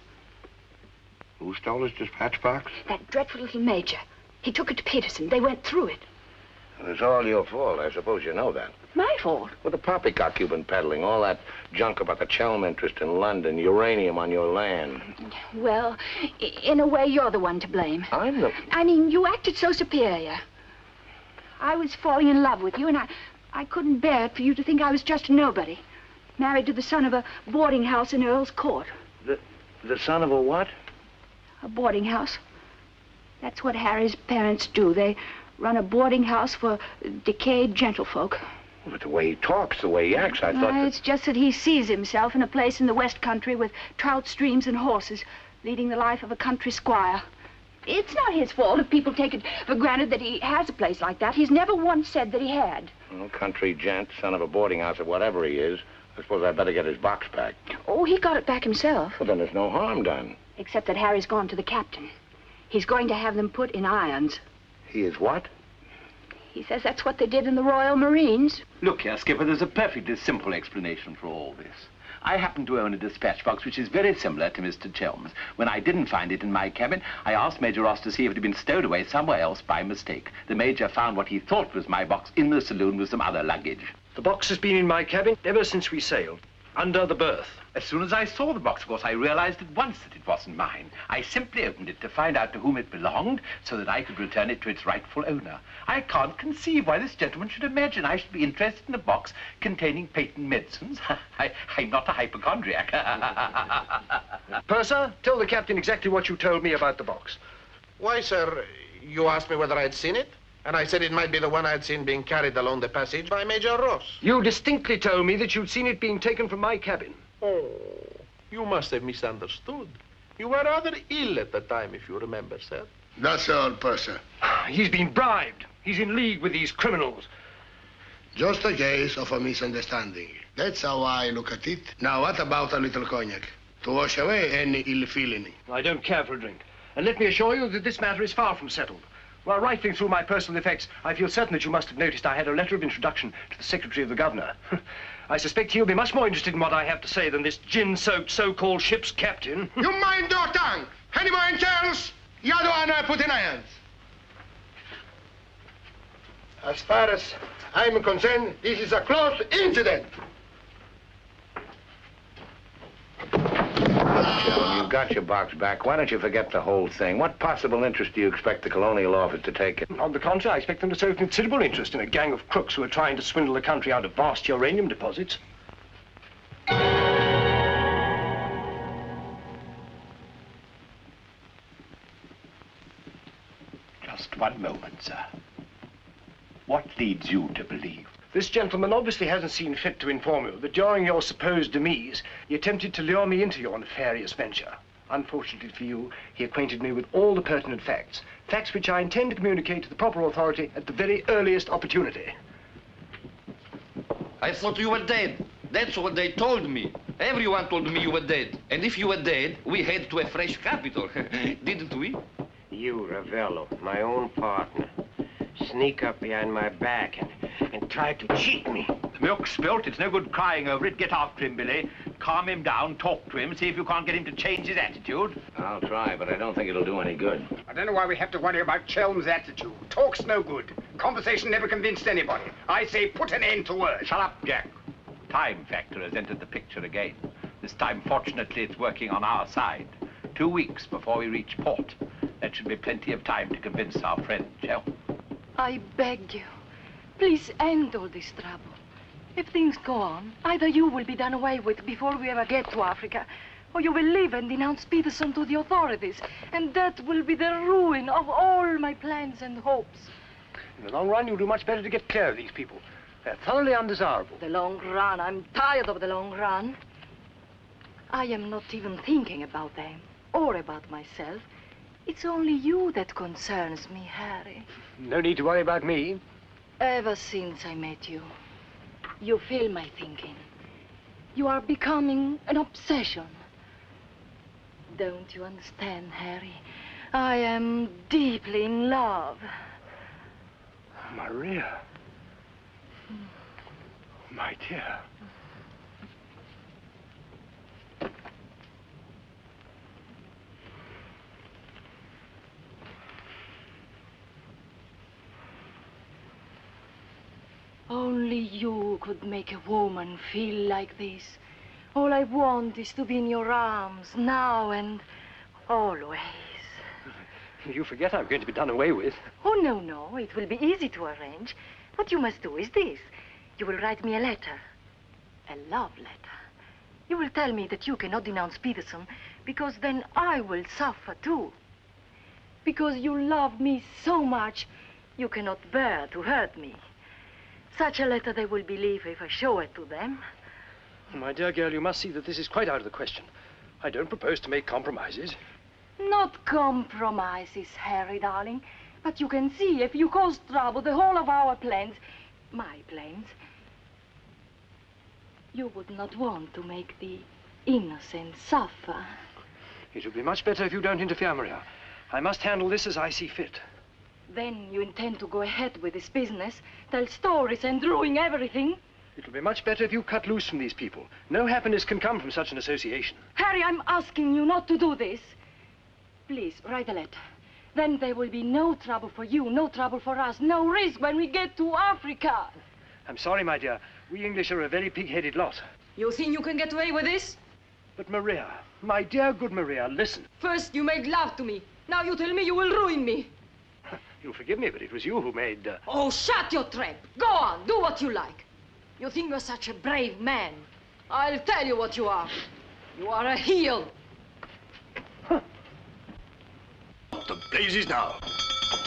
Who stole his dispatch box? That dreadful little major. He took it to Peterson. They went through it. Well, it's all your fault. I suppose you know that. My fault? Well, the poppycock you've been peddling, all that junk about the Chelm interest in London, uranium on your land. Well, in a way, you're the one to blame. I'm the... I mean, you acted so superior. I was falling in love with you, and I couldn't bear it for you to think I was just a nobody. Married to the son of a boarding house in Earl's Court. The son of a what? A boarding house. That's what Harry's parents do. They run a boarding house for decayed gentlefolk. But the way he talks, the way he acts, I thought It's just that he sees himself in a place in the West Country with trout streams and horses, leading the life of a country squire. It's not his fault if people take it for granted that he has a place like that. He's never once said that he had. Well, country gent, son of a boarding house or whatever he is. I suppose I'd better get his box back. Oh, he got it back himself. Well, then there's no harm done. Except that Harry's gone to the captain. He's going to have them put in irons. He is what? He says that's what they did in the Royal Marines. Look here, Skipper, there's a perfectly simple explanation for all this. I happen to own a dispatch box which is very similar to Mr. Chelm's. When I didn't find it in my cabin, I asked Major Ross to see if it had been stowed away somewhere else by mistake. The Major found what he thought was my box in the saloon with some other luggage. The box has been in my cabin ever since we sailed, under the berth. As soon as I saw the box, of course, I realized at once that it wasn't mine. I simply opened it to find out to whom it belonged so that I could return it to its rightful owner. I can't conceive why this gentleman should imagine I should be interested in a box containing patent medicines. I'm not a hypochondriac. Purser, tell the captain exactly what you told me about the box. Why, sir, you asked me whether I'd seen it, and I said it might be the one I'd seen being carried along the passage by Major Ross. You distinctly told me that you'd seen it being taken from my cabin. Oh, you must have misunderstood. You were rather ill at the time, if you remember, sir. That's all, Purser. He's been bribed. He's in league with these criminals. Just a case of a misunderstanding. That's how I look at it. Now, what about a little cognac? To wash away any ill feeling. I don't care for a drink. And let me assure you that this matter is far from settled. While rifling through my personal effects, I feel certain that you must have noticed I had a letter of introduction to the secretary of the governor. I suspect he'll be much more interested in what I have to say than this gin-soaked so-called ship's captain. You mind your tongue! Any more entails? The other one I put in irons. As far as I'm concerned, this is a closed incident. Well, you've got your box back. Why don't you forget the whole thing? What possible interest do you expect the Colonial Office to take in? On the contrary, I expect them to show considerable interest in a gang of crooks who are trying to swindle the country out of vast uranium deposits. Just one moment, sir. What leads you to believe? This gentleman obviously hasn't seen fit to inform you that during your supposed demise, he attempted to lure me into your nefarious venture. Unfortunately for you, he acquainted me with all the pertinent facts. Facts which I intend to communicate to the proper authority at the very earliest opportunity. I thought you were dead. That's what they told me. Everyone told me you were dead. And if you were dead, we head to a fresh capital. Didn't we? You, Ravello, my own partner, sneak up behind my back and try to cheat me. The milk's spilt. It's no good crying over it. Get after him, Billy. Calm him down, talk to him, see if you can't get him to change his attitude. I'll try, but I don't think it'll do any good. I don't know why we have to worry about Chelm's attitude. Talk's no good. Conversation never convinced anybody. I say put an end to words. Shut up, Jack. Time factor has entered the picture again. This time, fortunately, it's working on our side. 2 weeks before we reach port. That should be plenty of time to convince our friend, Chel. I beg you, please end all this trouble. If things go on, either you will be done away with before we ever get to Africa, or you will leave and denounce Peterson to the authorities, and that will be the ruin of all my plans and hopes. In the long run, you'll do much better to get clear of these people. They're thoroughly undesirable. The long run. I'm tired of the long run. I am not even thinking about them or about myself. It's only you that concerns me, Harry. No need to worry about me. Ever since I met you, you fill my thinking. You are becoming an obsession. Don't you understand, Harry? I am deeply in love. Maria. My dear. Only you could make a woman feel like this. All I want is to be in your arms, now and always. You forget I'm going to be done away with. Oh, no, no. It will be easy to arrange. What you must do is this. You will write me a letter. A love letter. You will tell me that you cannot denounce Peterson, because then I will suffer too. Because you love me so much, you cannot bear to hurt me. Such a letter they will believe if I show it to them. My dear girl, you must see that this is quite out of the question. I don't propose to make compromises. Not compromises, Harry, darling. But you can see if you cause trouble, the whole of our plans, my plans, you would not want to make the innocent suffer. It would be much better if you don't interfere, Maria. I must handle this as I see fit. Then you intend to go ahead with this business, tell stories and ruin everything? It will be much better if you cut loose from these people. No happiness can come from such an association. Harry, I'm asking you not to do this. Please, write a letter. Then there will be no trouble for you, no trouble for us, no risk when we get to Africa. I'm sorry, my dear. We English are a very pig-headed lot. You think you can get away with this? But Maria, my dear good Maria, listen. First you made love to me. Now you tell me you will ruin me. You'll forgive me, but it was you who made... Oh, shut your trap. Go on, do what you like. You think you're such a brave man. I'll tell you what you are. You are a heel. What the blazes now?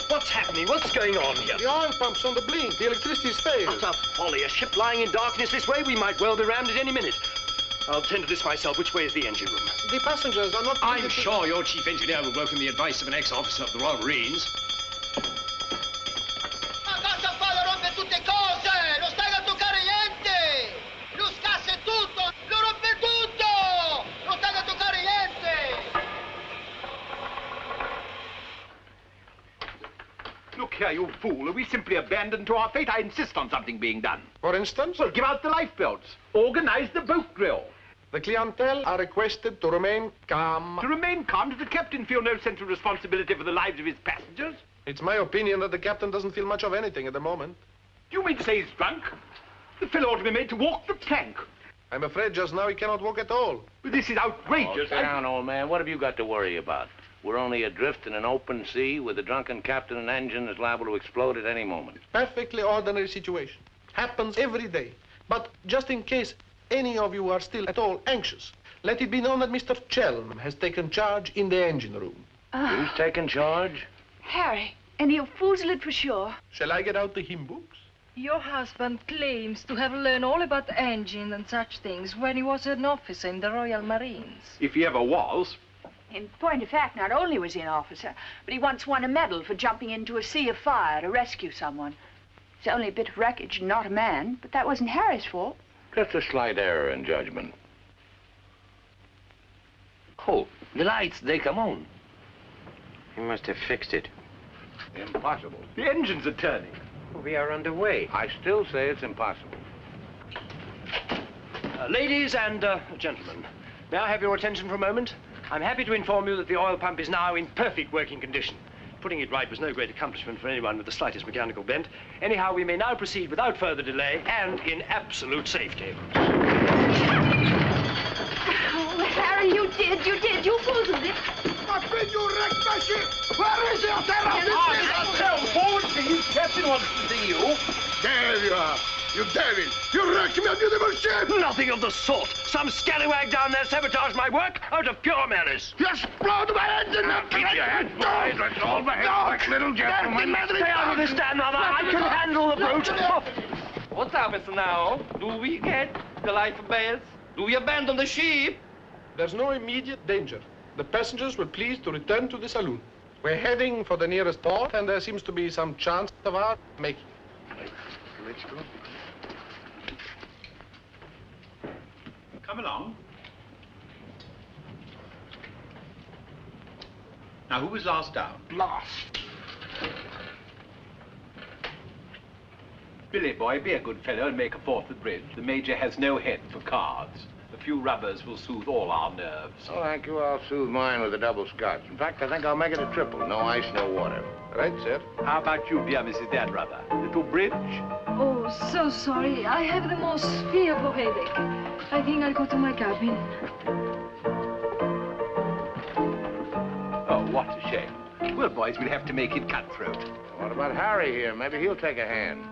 What's happening? What's going on here? The oil pump's on the blink. The electricity's failed. Utter folly. A ship lying in darkness this way, we might well be rammed at any minute. I'll tend to this myself. Which way is the engine room? The passengers are not... I'm sure your chief engineer will welcome the advice of an ex-officer of the Royal Marines. Look here, you fool. Are we simply abandoned to our fate? I insist on something being done. For instance? Well, give out the lifebelts. Organize the boat drill. The clientele are requested to remain calm. To remain calm? Does the captain feel no sense of responsibility for the lives of his passengers? It's my opinion that the captain doesn't feel much of anything at the moment. Do you mean to say he's drunk? The fellow ought to be made to walk the plank. I'm afraid just now he cannot walk at all. But this is outrageous. Oh, sit down, old man. What have you got to worry about? We're only adrift in an open sea with a drunken captain and engine that's liable to explode at any moment. Perfectly ordinary situation. Happens every day. But just in case any of you are still at all anxious, let it be known that Mr. Chelm has taken charge in the engine room. Who's taken charge? Harry, And he'll foozle it for sure. Shall I get out the hymn books? Your husband claims to have learned all about engine and such things when he was an officer in the Royal Marines. If he ever was. In point of fact, not only was he an officer, but he once won a medal for jumping into a sea of fire to rescue someone. It's only a bit of wreckage and not a man, but that wasn't Harry's fault. Just a slight error in judgment. Oh, the lights, they come on. He must have fixed it. Impossible. The engines are turning. We are underway. I still say it's impossible. Ladies and gentlemen, may I have your attention for a moment? I'm happy to inform you that the oil pump is now in perfect working condition. Putting it right was no great accomplishment for anyone with the slightest mechanical bent. Anyhow, we may now proceed without further delay and in absolute safety. Oh, Harry, you did. You fooled it. But when you wrecked my ship, where is your terror? Forward, please. Captain wants to see you. There you are. You devil! You wrecked my beautiful ship! Nothing of the sort. Some scallywag down there sabotaged my work out of pure malice. You exploded my engine! Now keep your head quiet. Let's all behave like little gentlemen. Stay out of this, Dan, mother. I can handle the brute. What happens now? Do we get the life bells? Do we abandon the ship? There's no immediate danger. The passengers will please to return to the saloon. We're heading for the nearest port, and there seems to be some chance of our making it. Let's go. Come along. Now, who was last down? Last. Billy, boy, be a good fellow and make a fourth at bridge. The Major has no head for cards. A few rubbers will soothe all our nerves. Oh, thank you. I'll soothe mine with a double scotch. In fact, I think I'll make it a triple. No ice, no water. Right, sir. How about you, dear Mrs. Dan Rubber? Little bridge? Oh, so sorry. I have the most fearful headache. I think I'll go to my cabin. Oh, what a shame. Well, boys, we'll have to make it cutthroat. What about Harry here? Maybe he'll take a hand.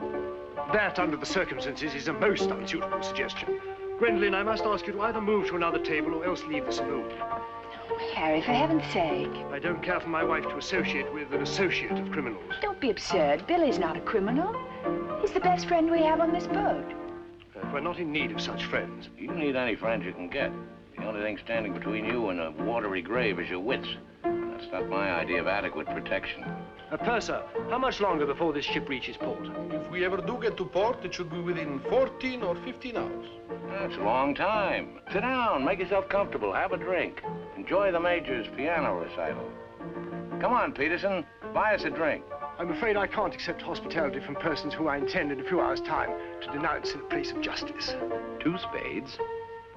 That, under the circumstances, is a most unsuitable suggestion. Gwendolyn, I must ask you to either move to another table or else leave the saloon. Harry, for heaven's sake. I don't care for my wife to associate with an associate of criminals. Don't be absurd. Billy's not a criminal. He's the best friend we have on this boat. We're not in need of such friends. You need any friends you can get. The only thing standing between you and a watery grave is your wits. That's not my idea of adequate protection. Purser, how much longer before this ship reaches port? If we ever do get to port, it should be within 14 or 15 hours. That's a long time. Sit down, make yourself comfortable, have a drink. Enjoy the Major's piano recital. Come on, Peterson, buy us a drink. I'm afraid I can't accept hospitality from persons who I intend in a few hours' time to denounce in a place of justice. 2 spades.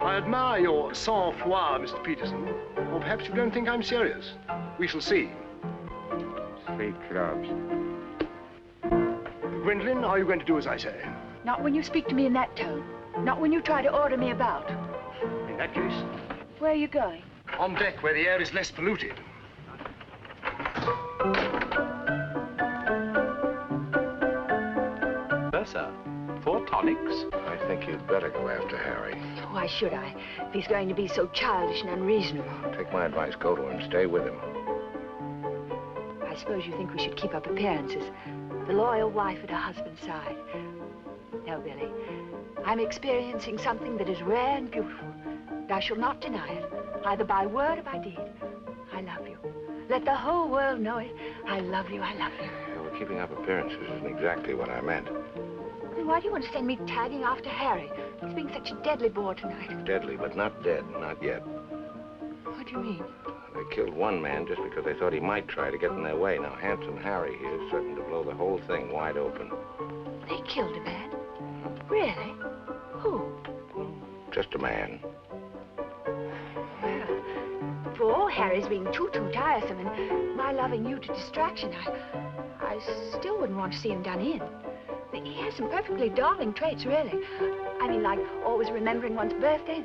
I admire your sang-froid, Mr. Peterson. Or perhaps you don't think I'm serious. We shall see. 3 clubs. Gwendolyn, are you going to do as I say? Not when you speak to me in that tone. Not when you try to order me about. In that case? Where are you going? On deck, where the air is less polluted. Sir, 4 tonics? I think you'd better go after Harry. Why should I? If he's going to be so childish and unreasonable. Take my advice, go to him, stay with him. I suppose you think we should keep up appearances. The loyal wife at her husband's side. No, Billy. I'm experiencing something that is rare and beautiful. And I shall not deny it, either by word or by deed. I love you. Let the whole world know it. I love you, I love you. Yeah, well, keeping up appearances isn't exactly what I meant. Then why do you want to send me tagging after Harry? He's being such a deadly bore tonight. Deadly, but not dead, not yet. What do you mean? They killed one man just because they thought he might try to get in their way. Now, handsome Harry here is certain to blow the whole thing wide open. They killed a man? Really? Who? Just a man. Well, for all Harry's being too tiresome and my loving you to distraction, I still wouldn't want to see him done in. He has some perfectly darling traits, really. I mean, like always remembering one's birthday.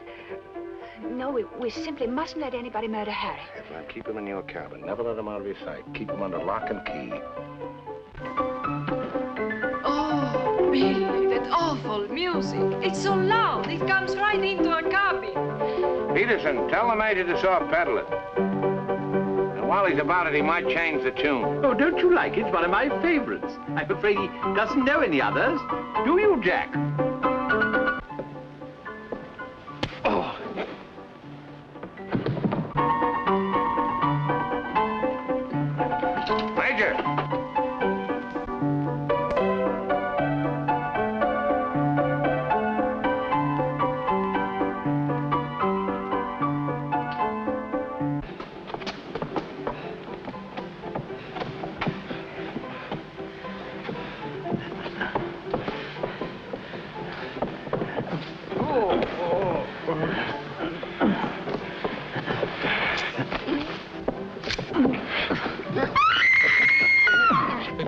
No, we simply mustn't let anybody murder Harry. Well, keep him in your cabin. Never let him out of your sight. Keep him under lock and key. Oh, Billy, that awful music. It's so loud. It comes right into our cabin. Peterson, tell the Major to soft pedal it. Now, While he's about it, he might change the tune. Oh, don't you like it? It's one of my favorites. I'm afraid he doesn't know any others. Do you, Jack? Oh. Major!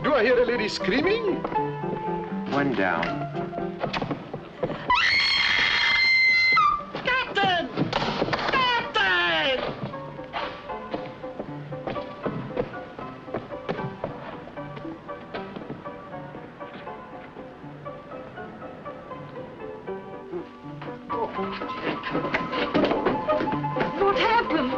Do I hear a lady screaming? One down. Captain! Captain! What happened?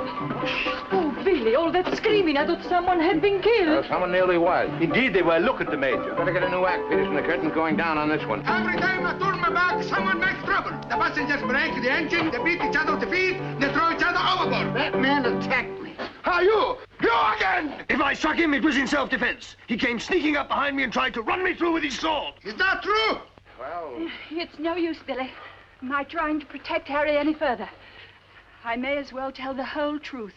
Oh, Billy, all that screaming. I thought someone had been killed. Someone nearly was. Indeed they were. Look at the Major. Better get a new act, Peterson. The curtain's going down on this one. Every time I turn my back, someone makes trouble. The passengers break the engine, they beat each other with the feet, they throw each other overboard. That man attacked me. How you? You again! If I struck him, it was in self-defense. He came sneaking up behind me and tried to run me through with his sword. Is that true? Well... It's no use, Billy. My trying to protect Harry any further. I may as well tell the whole truth.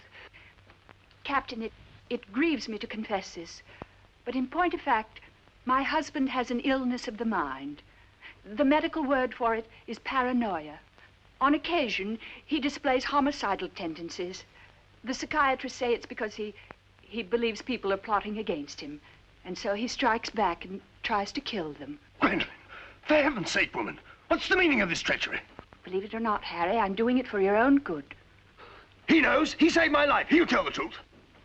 Captain, it grieves me to confess this, but in point of fact, my husband has an illness of the mind. The medical word for it is paranoia. On occasion, he displays homicidal tendencies. The psychiatrists say it's because he believes people are plotting against him, and so he strikes back and tries to kill them. Gwendolyn, for heaven's sake, woman, what's the meaning of this treachery? Believe it or not, Harry, I'm doing it for your own good. He knows. He saved my life. He'll tell the truth.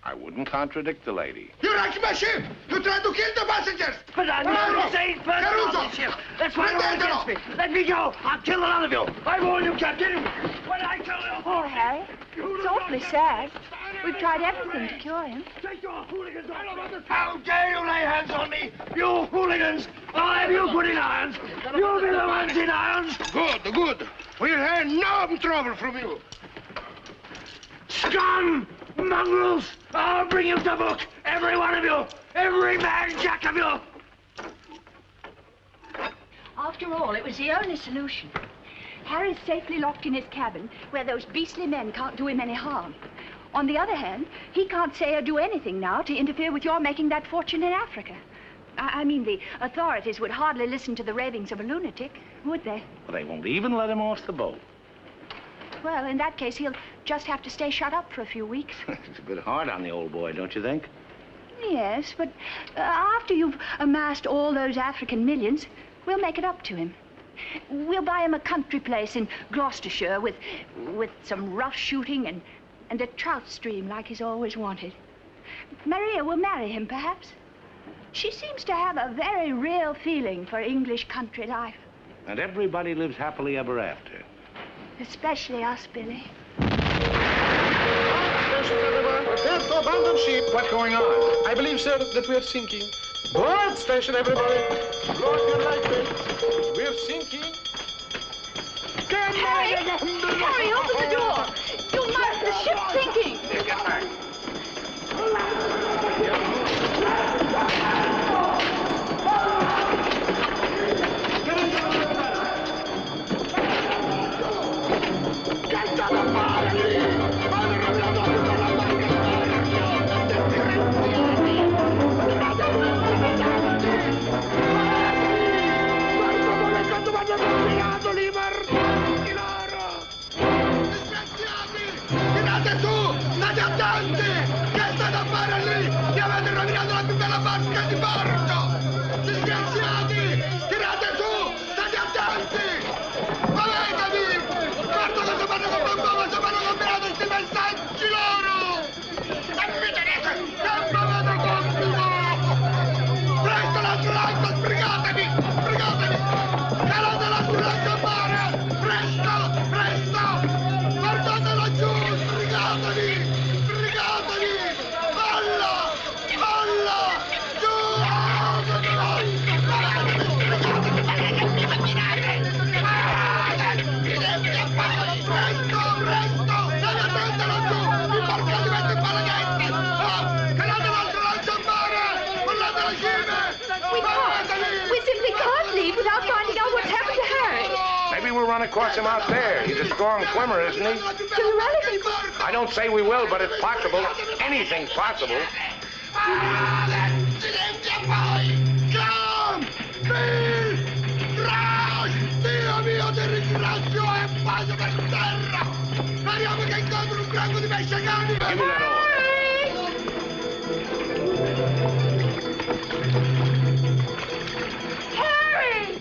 I wouldn't contradict the lady. You wrecked my ship! You tried to kill the passengers! But I'm not a sane person on this ship. That's why you're against me. Let me go. I'll kill the lot of you. I warn you, Captain. When I tell you... Poor Harry. It's awfully sad. We've tried everything to cure him. Take your hooligans off. How dare you lay hands on me? You hooligans! I'll have you put in irons. You'll be the ones in irons. Good, good. We'll have no trouble from you. Scum! Mongrels! I'll bring you to book! Every one of you! Every man jack of you! After all, it was the only solution. Harry's safely locked in his cabin, where those beastly men can't do him any harm. On the other hand, he can't say or do anything now to interfere with your making that fortune in Africa. I mean, the authorities would hardly listen to the ravings of a lunatic, would they? Well, they won't even let him off the boat. Well, in that case, he'll just have to stay shut up for a few weeks. It's a bit hard on the old boy, don't you think? Yes, but after you've amassed all those African millions, we'll make it up to him. We'll buy him a country place in Gloucestershire with some rough shooting and a trout stream like he's always wanted. Maria will marry him, perhaps. She seems to have a very real feeling for English country life. And everybody lives happily ever after. Especially us, Billy. Prepare to abandon ship. What's going on? I believe, sir, that we are sinking. Board station, everybody. Lower your light belts. We're sinking. Harry! Harry, open the door! You must! The ship's sinking! Tirate su! State attenti! Che state a fare lì? Mi avete rovinato la più bella barca di porto! Disgraziati! Tirate su! State attenti! Muovetevi! Guarda cosa fanno con Bambò, cosa fanno combinato questi messaggi loro! E mi tenete! Che avete compito! Presto l'altro lato! Sbrigatevi! Sbrigatevi! Calate l'altro lato a mare! Presto! Presto! Guardate laggiù! Sbrigatevi! Sbrigatevi! We simply can't leave without finding out what's happened to Harry. Maybe we'll run across him out there. He's a strong swimmer, isn't he? Do you really think so? I don't say we will, but it's possible. Anything's possible. Come! Bill! Crash! Dio mio, ti ringrazio e pace per terra! Speriamo che incontri un branco di pesce cani! Give me that oar. Harry!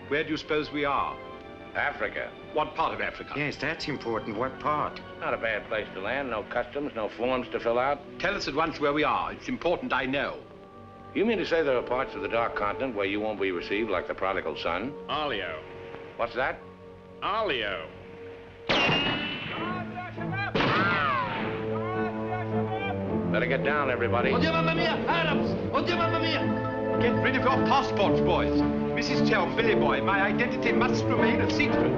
Where do you suppose we are? Africa. What part of Africa? Yes, that's important. What part? Not a bad place to land. No customs, no forms to fill out. Tell us at once where we are. It's important I know. You mean to say there are parts of the Dark Continent where you won't be received like the prodigal son? Alio. What's that? Alio. Better get down, everybody. Oddio, mamma mia! Arabs! Oddio, mamma mia! Get rid of your passports, boys. Mrs. Tell, Billy boy, my identity must remain a secret.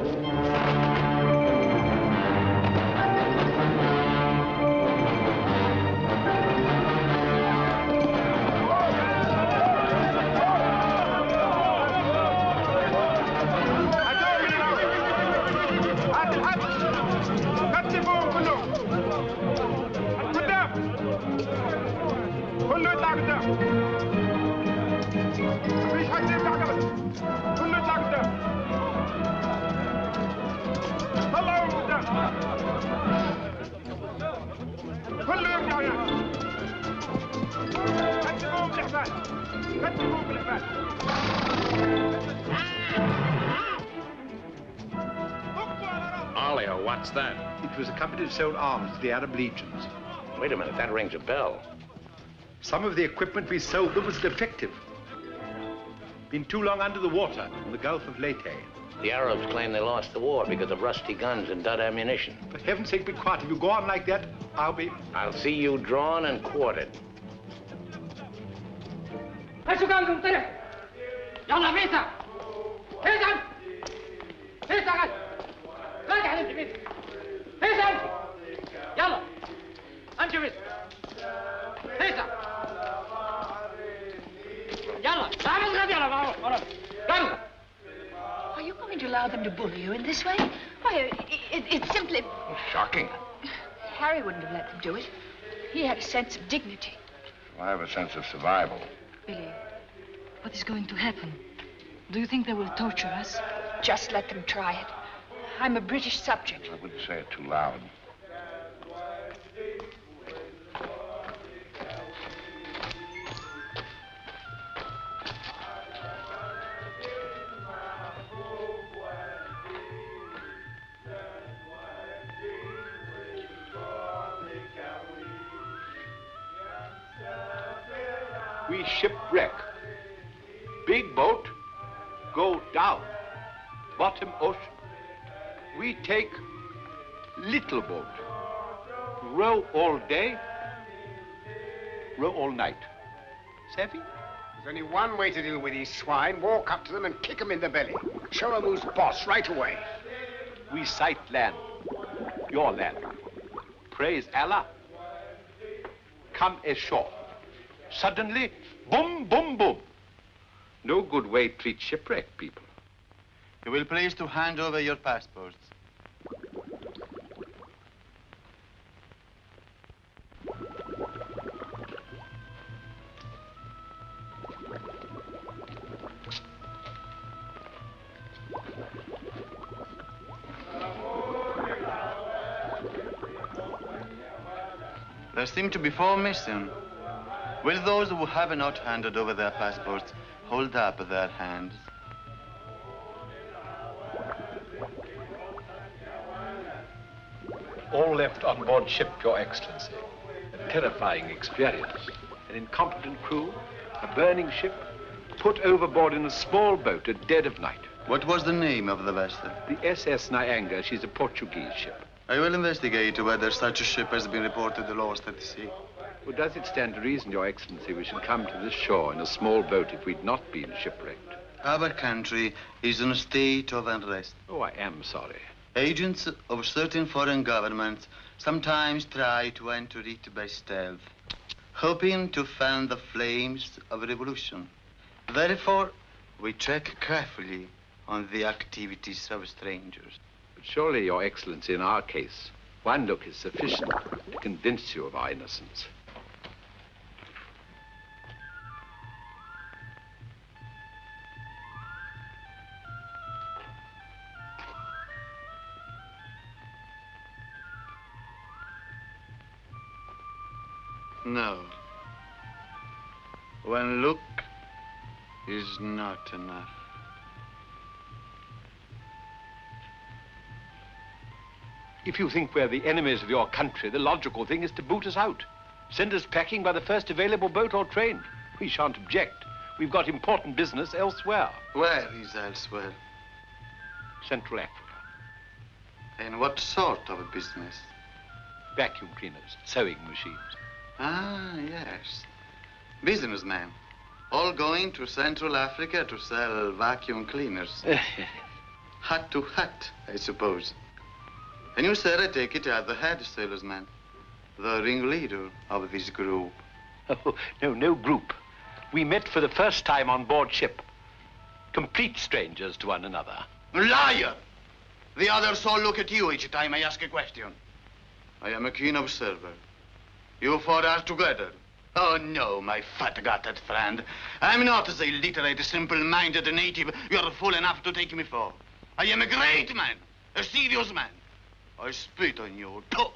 Alio, what's that? It was a company that sold arms to the Arab legions. Wait a minute, that rings a bell. Some of the equipment we sold them was defective. Been too long under the water in the Gulf of Leyte. The Arabs claim they lost the war because of rusty guns and dud ammunition. For heaven's sake, be quiet. If you go on like that, I'll see you drawn and quartered. يلا فيسا فيسا فيسا راجع انت فيسا فيسا يلا انت فيسا فيسا يلا تعال غادي يلا يلا. Are you going to allow them to bully you in this way? Why, it's simply... Shocking. Harry wouldn't have let them do it. He had a sense of dignity. I have a sense of survival. Billy, what is going to happen? Do you think they will torture us? Just let them try it. I'm a British subject. I wouldn't say it too loud. We shipwreck. Big boat, go down. Bottom ocean. We take little boat. Row all day, row all night. Savvy? There's only one way to deal with these swine. Walk up to them and kick them in the belly. Show them who's boss right away. We sight land. Your land. Praise Allah. Come ashore. Suddenly, boom, boom, boom. No good way to treat shipwrecked people. You will please to hand over your passports. There seem to be 4 missing. Will those who have not handed over their passports hold up their hands? All left on board ship, Your Excellency. A terrifying experience. An incompetent crew, a burning ship, put overboard in a small boat at dead of night. What was the name of the vessel? The SS Nyanga. She's a Portuguese ship. I will investigate whether such a ship has been reported lost at sea. Well, does it stand to reason, Your Excellency, we should come to this shore in a small boat if we'd not been shipwrecked? Our country is in a state of unrest. Oh, I am sorry. Agents of certain foreign governments sometimes try to enter it by stealth, hoping to fan the flames of revolution. Therefore, we check carefully on the activities of strangers. But surely, Your Excellency, in our case, one look is sufficient to convince you of our innocence. No. One look is not enough. If you think we're the enemies of your country, the logical thing is to boot us out. Send us packing by the first available boat or train. We shan't object. We've got important business elsewhere. Where is elsewhere? Central Africa. And what sort of business? Vacuum cleaners, sewing machines. Ah, yes. Businessmen. All going to Central Africa to sell vacuum cleaners. Hut to hut, I suppose. And you, sir, I take it, are the head salesman, the ringleader of this group. Oh, no group. We met for the first time on board ship. Complete strangers to one another. Liar! The others all look at you each time I ask a question. I am a keen observer. You four are together. Oh, no, my fat-gutted friend. I'm not the illiterate, simple-minded native you're fool enough to take me for. I am a great man, a serious man. I spit on you, too.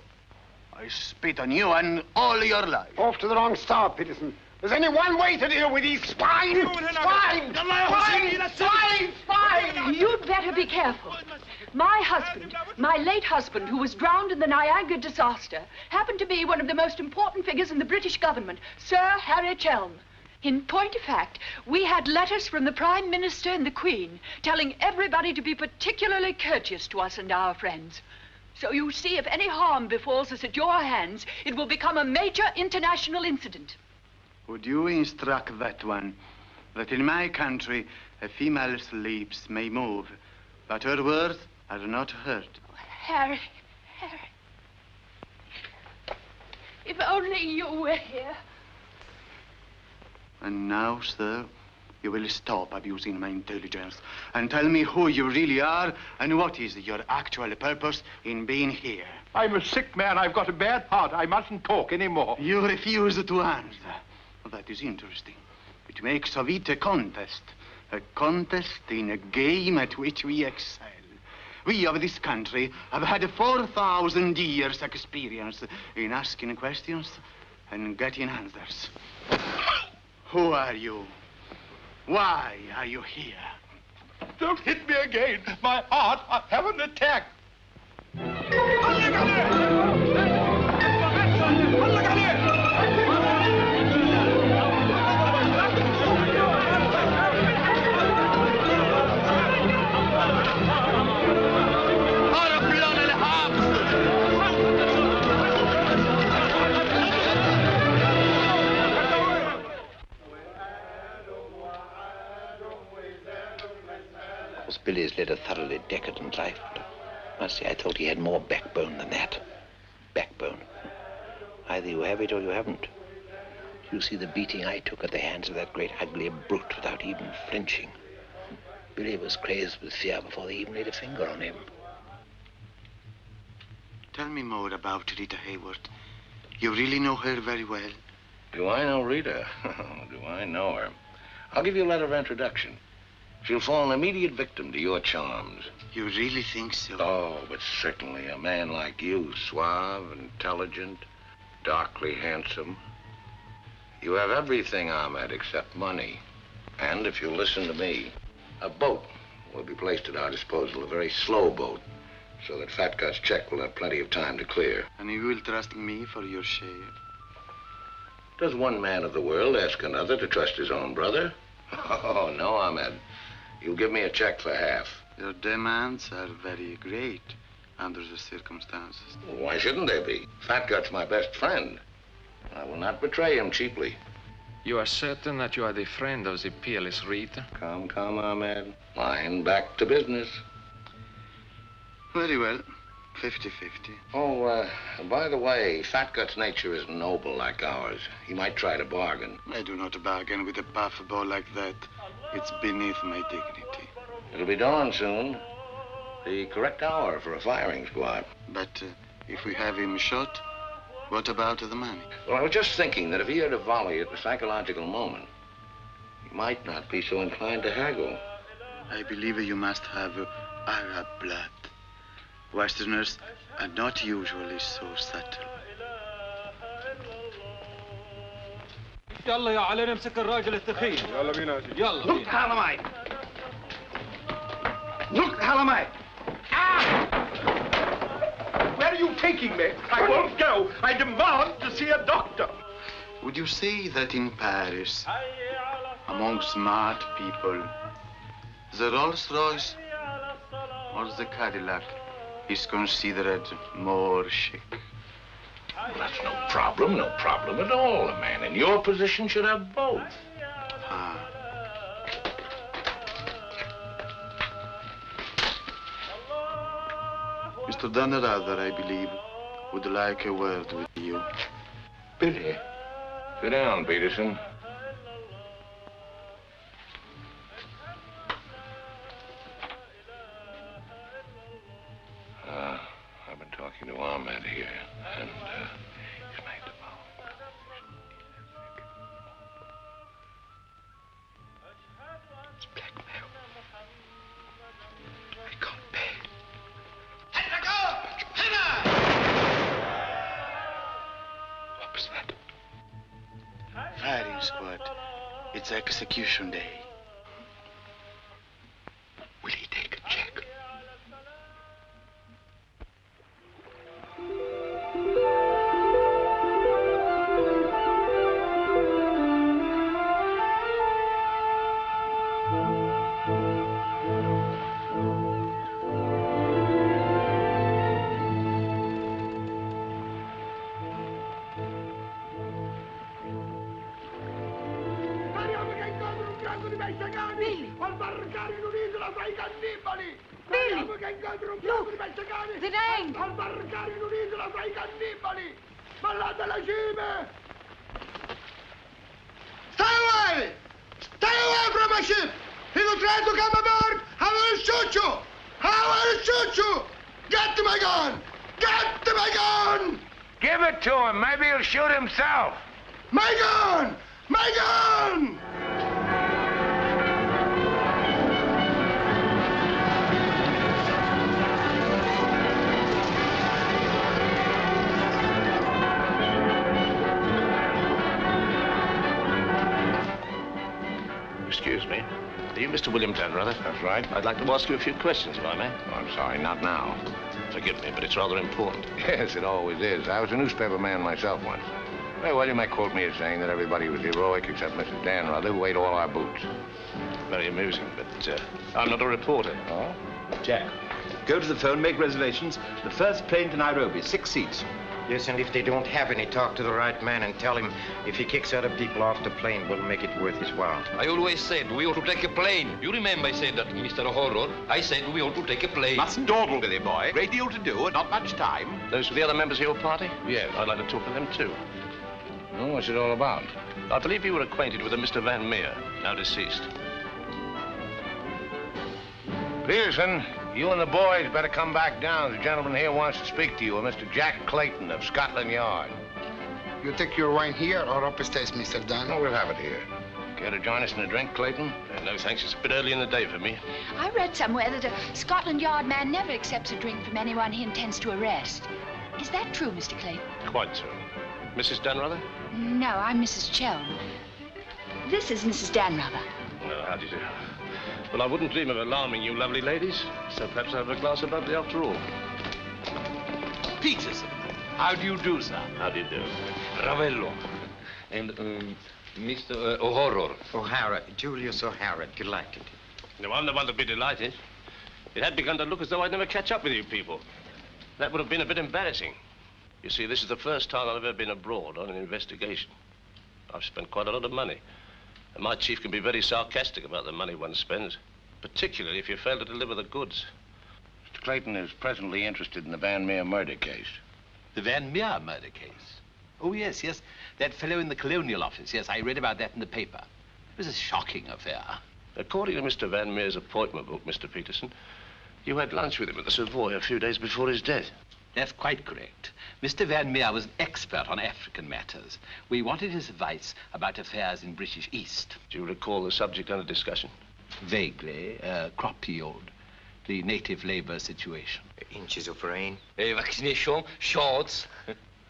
I spit on you and all your life. Off to the wrong star, Peterson. There's only one way to deal with these swine! Swine! Swine! You'd better be careful. My husband, my late husband, who was drowned in the Niagara disaster, happened to be one of the most important figures in the British government, Sir Harry Chelm. In point of fact, we had letters from the Prime Minister and the Queen telling everybody to be particularly courteous to us and our friends. So you see, if any harm befalls us at your hands, it will become a major international incident. Would you instruct that one that in my country a female's lips may move, but her words are not heard? Oh, Harry. If only you were here. And now, sir, you will stop abusing my intelligence and tell me who you really are and what is your actual purpose in being here. I'm a sick man. I've got a bad heart. I mustn't talk anymore. You refuse to answer. Well, that is interesting. It makes of it a contest in a game at which we excel. We of this country have had 4,000 years experience in asking questions and getting answers. Who are you? Why are you here? Don't hit me again. My heart, I have an attack. Billy's led a thoroughly decadent life. I must say, I thought he had more backbone than that. Backbone. Either you have it or you haven't. You see the beating I took at the hands of that great ugly brute without even flinching. Billy was crazed with fear before they even laid a finger on him. Tell me more about Rita Hayworth. You really know her very well? Do I know Rita? Do I know her? I'll give you a letter of introduction. She'll fall an immediate victim to your charms. You really think so? Oh, but certainly. A man like you, suave, intelligent, darkly handsome. You have everything, Ahmed, except money. And if you'll listen to me, a boat will be placed at our disposal, a very slow boat. so that Fat Gut's check will have plenty of time to clear. And you will trust me for your share? Does one man of the world ask another to trust his own brother? Oh, no, Ahmed. You'll give me a check for half. Your demands are very great under the circumstances. Well, why shouldn't they be? Fat Gut's my best friend. I will not betray him cheaply. You are certain that you are the friend of the peerless Rita? Come, Ahmed. Line back to business. Very well. 50-50. Oh, by the way, Fat Gut's nature isn't noble like ours. He might try to bargain. I do not bargain with a puffball like that. It's beneath my dignity. It'll be dawn soon. The correct hour for a firing squad. But if we have him shot, what about the money? Well, I was just thinking that if he had a volley at the psychological moment, he might not be so inclined to haggle. I believe you must have Arab blood. Westerners are not usually so subtle. يلا يا علي نمسك الراجل التخين. يلا بينا يلا. Look, Halamai. Look, Halamai. Ah! Where are you taking me? I won't go. I demand to see a doctor. Would you say that in Paris, among smart people, the Rolls-Royce or the Cadillac is considered more chic? Well, that's no problem at all. A man in your position should have both. Ah. Mr. Dunrather, I believe, would like a word with you. Billy. Sit down, Peterson. I've been talking to Ahmed here, and he's made the vow. It's blackmail. I can't pay. What was that? Firing squad. It's execution day. Will he take a check? Shoot himself. My gun! My gun! Excuse me. Are you Mr. William Dunrather? That's right. I'd like to ask you a few questions, if I may. Oh, I'm sorry, not now. Forgive me, but it's rather important. Yes, it always is. I was a newspaper man myself once. Very well, you might quote me as saying that everybody was heroic except Mrs. Danrather, who ate all our boots. Very amusing, but I'm not a reporter. Oh? Jack, go to the phone, make reservations. The first plane to Nairobi, 6 seats. Yes, and if they don't have any, talk to the right man and tell him if he kicks other people off the plane, we'll make it worth his while. I always said we ought to take a plane. You remember I said that, Mr. Horror. I said we ought to take a plane. Mustn't dawdle, Billy boy. Great deal to do and not much time. Those are the other members of your party? Yes. I'd like to talk to them, too. Oh, what's it all about? I believe you were acquainted with a Mr. Van Meer, now deceased. Pearson, you and the boys better come back down. The gentleman here wants to speak to you, Mr. Jack Clayton of Scotland Yard. You take your wine here or upstairs, Mr. Dunn? No, we'll have it here. Care to join us in a drink, Clayton? No, thanks. It's a bit early in the day for me. I read somewhere that a Scotland Yard man never accepts a drink from anyone he intends to arrest. Is that true, Mr. Clayton? Quite so. Mrs. Dunrather? No, I'm Mrs. Chelm. This is Mrs. Danrather. Oh, how do you do? Well, I wouldn't dream of alarming you lovely ladies, so perhaps I'll have a glass of bubbly after all. Peterson. How do you do, sir? How do you do? Ravello. And Mr. O'Hara. O'Hara, Julius O'Hara, delighted. No, I'm the one to be delighted. It had begun to look as though I'd never catch up with you people. That would have been a bit embarrassing. You see, this is the first time I've ever been abroad on an investigation. I've spent quite a lot of money. And my chief can be very sarcastic about the money one spends, particularly if you fail to deliver the goods. Mr. Clayton is presently interested in the Van Meer murder case. The Van Meer murder case? Oh, yes, yes. That fellow in the Colonial Office. Yes, I read about that in the paper. It was a shocking affair. According to Mr. Van Meer's appointment book, Mr. Peterson, you had lunch with him at the Savoy a few days before his death. That's quite correct. Mr. Van Meer was an expert on African matters. We wanted his advice about affairs in British East. Do you recall the subject under discussion? Vaguely. Crop yield, the native labor situation. Inches of rain. Vaccination, shots.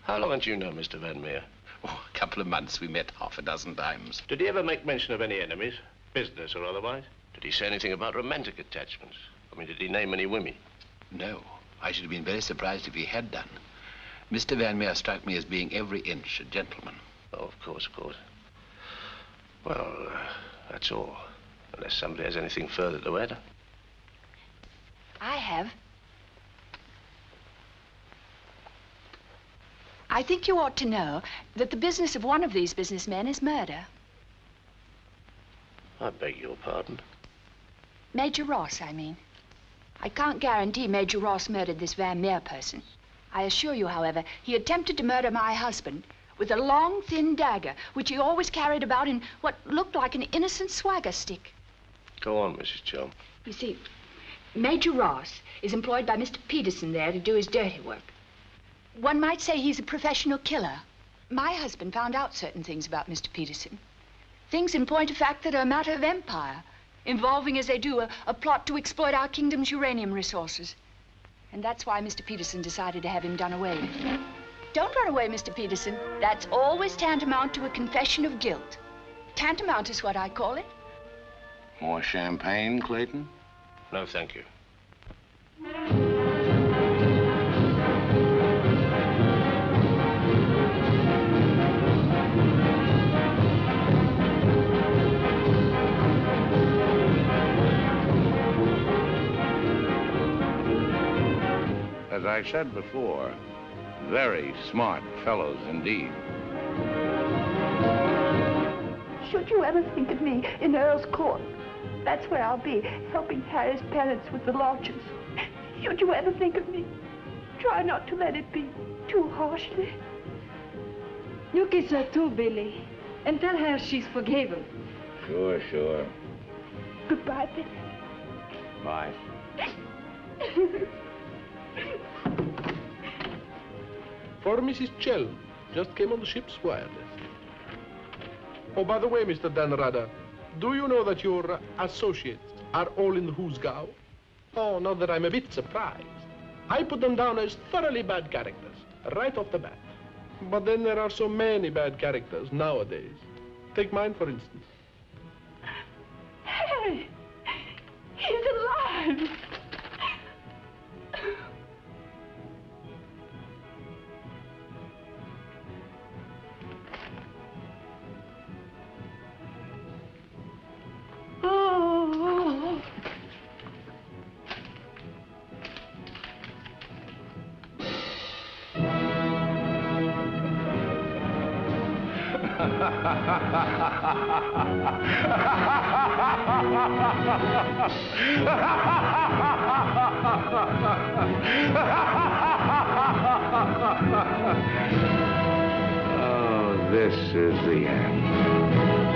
How long did you know Mr. Van Meer? Oh, a couple of months. We met half a dozen times. Did he ever make mention of any enemies, business or otherwise? Did he say anything about romantic attachments? I mean, did he name any women? No. I should have been very surprised if he had done. Mr. Van Meer struck me as being every inch a gentleman. Oh, of course, of course. Well, that's all. Unless somebody has anything further to add. I have. I think you ought to know that the business of one of these businessmen is murder. I beg your pardon. Major Ross, I mean. I can't guarantee Major Ross murdered this Van Meer person. I assure you, however, he attempted to murder my husband with a long, thin dagger, which he always carried about in what looked like an innocent swagger stick. Go on, Mrs. Chum. You see, Major Ross is employed by Mr. Peterson there to do his dirty work. One might say he's a professional killer. My husband found out certain things about Mr. Peterson. Things in point of fact that are a matter of empire, involving, as they do, a plot to exploit our kingdom's uranium resources. And that's why Mr. Peterson decided to have him done away with. Don't run away, Mr. Peterson. That's always tantamount to a confession of guilt. Tantamount is what I call it. More champagne, Clayton? No, thank you. As I said before, very smart fellows indeed. Should you ever think of me in Earl's Court, that's where I'll be, helping Harry's parents with the lodgers. Should you ever think of me, try not to let it be too harshly. You kiss her too, Billy, and tell her she's forgiven. Sure, sure. Goodbye, Billy. Bye. For Mrs. Chell, just came on the ship's wireless. Oh, by the way, Mr. Danrada, do you know that your associates are all in the Hoosgow? Oh, not that I'm a bit surprised. I put them down as thoroughly bad characters, right off the bat. But then there are so many bad characters nowadays. Take mine, for instance. Harry! He's alive! Oh. Oh, this is the end.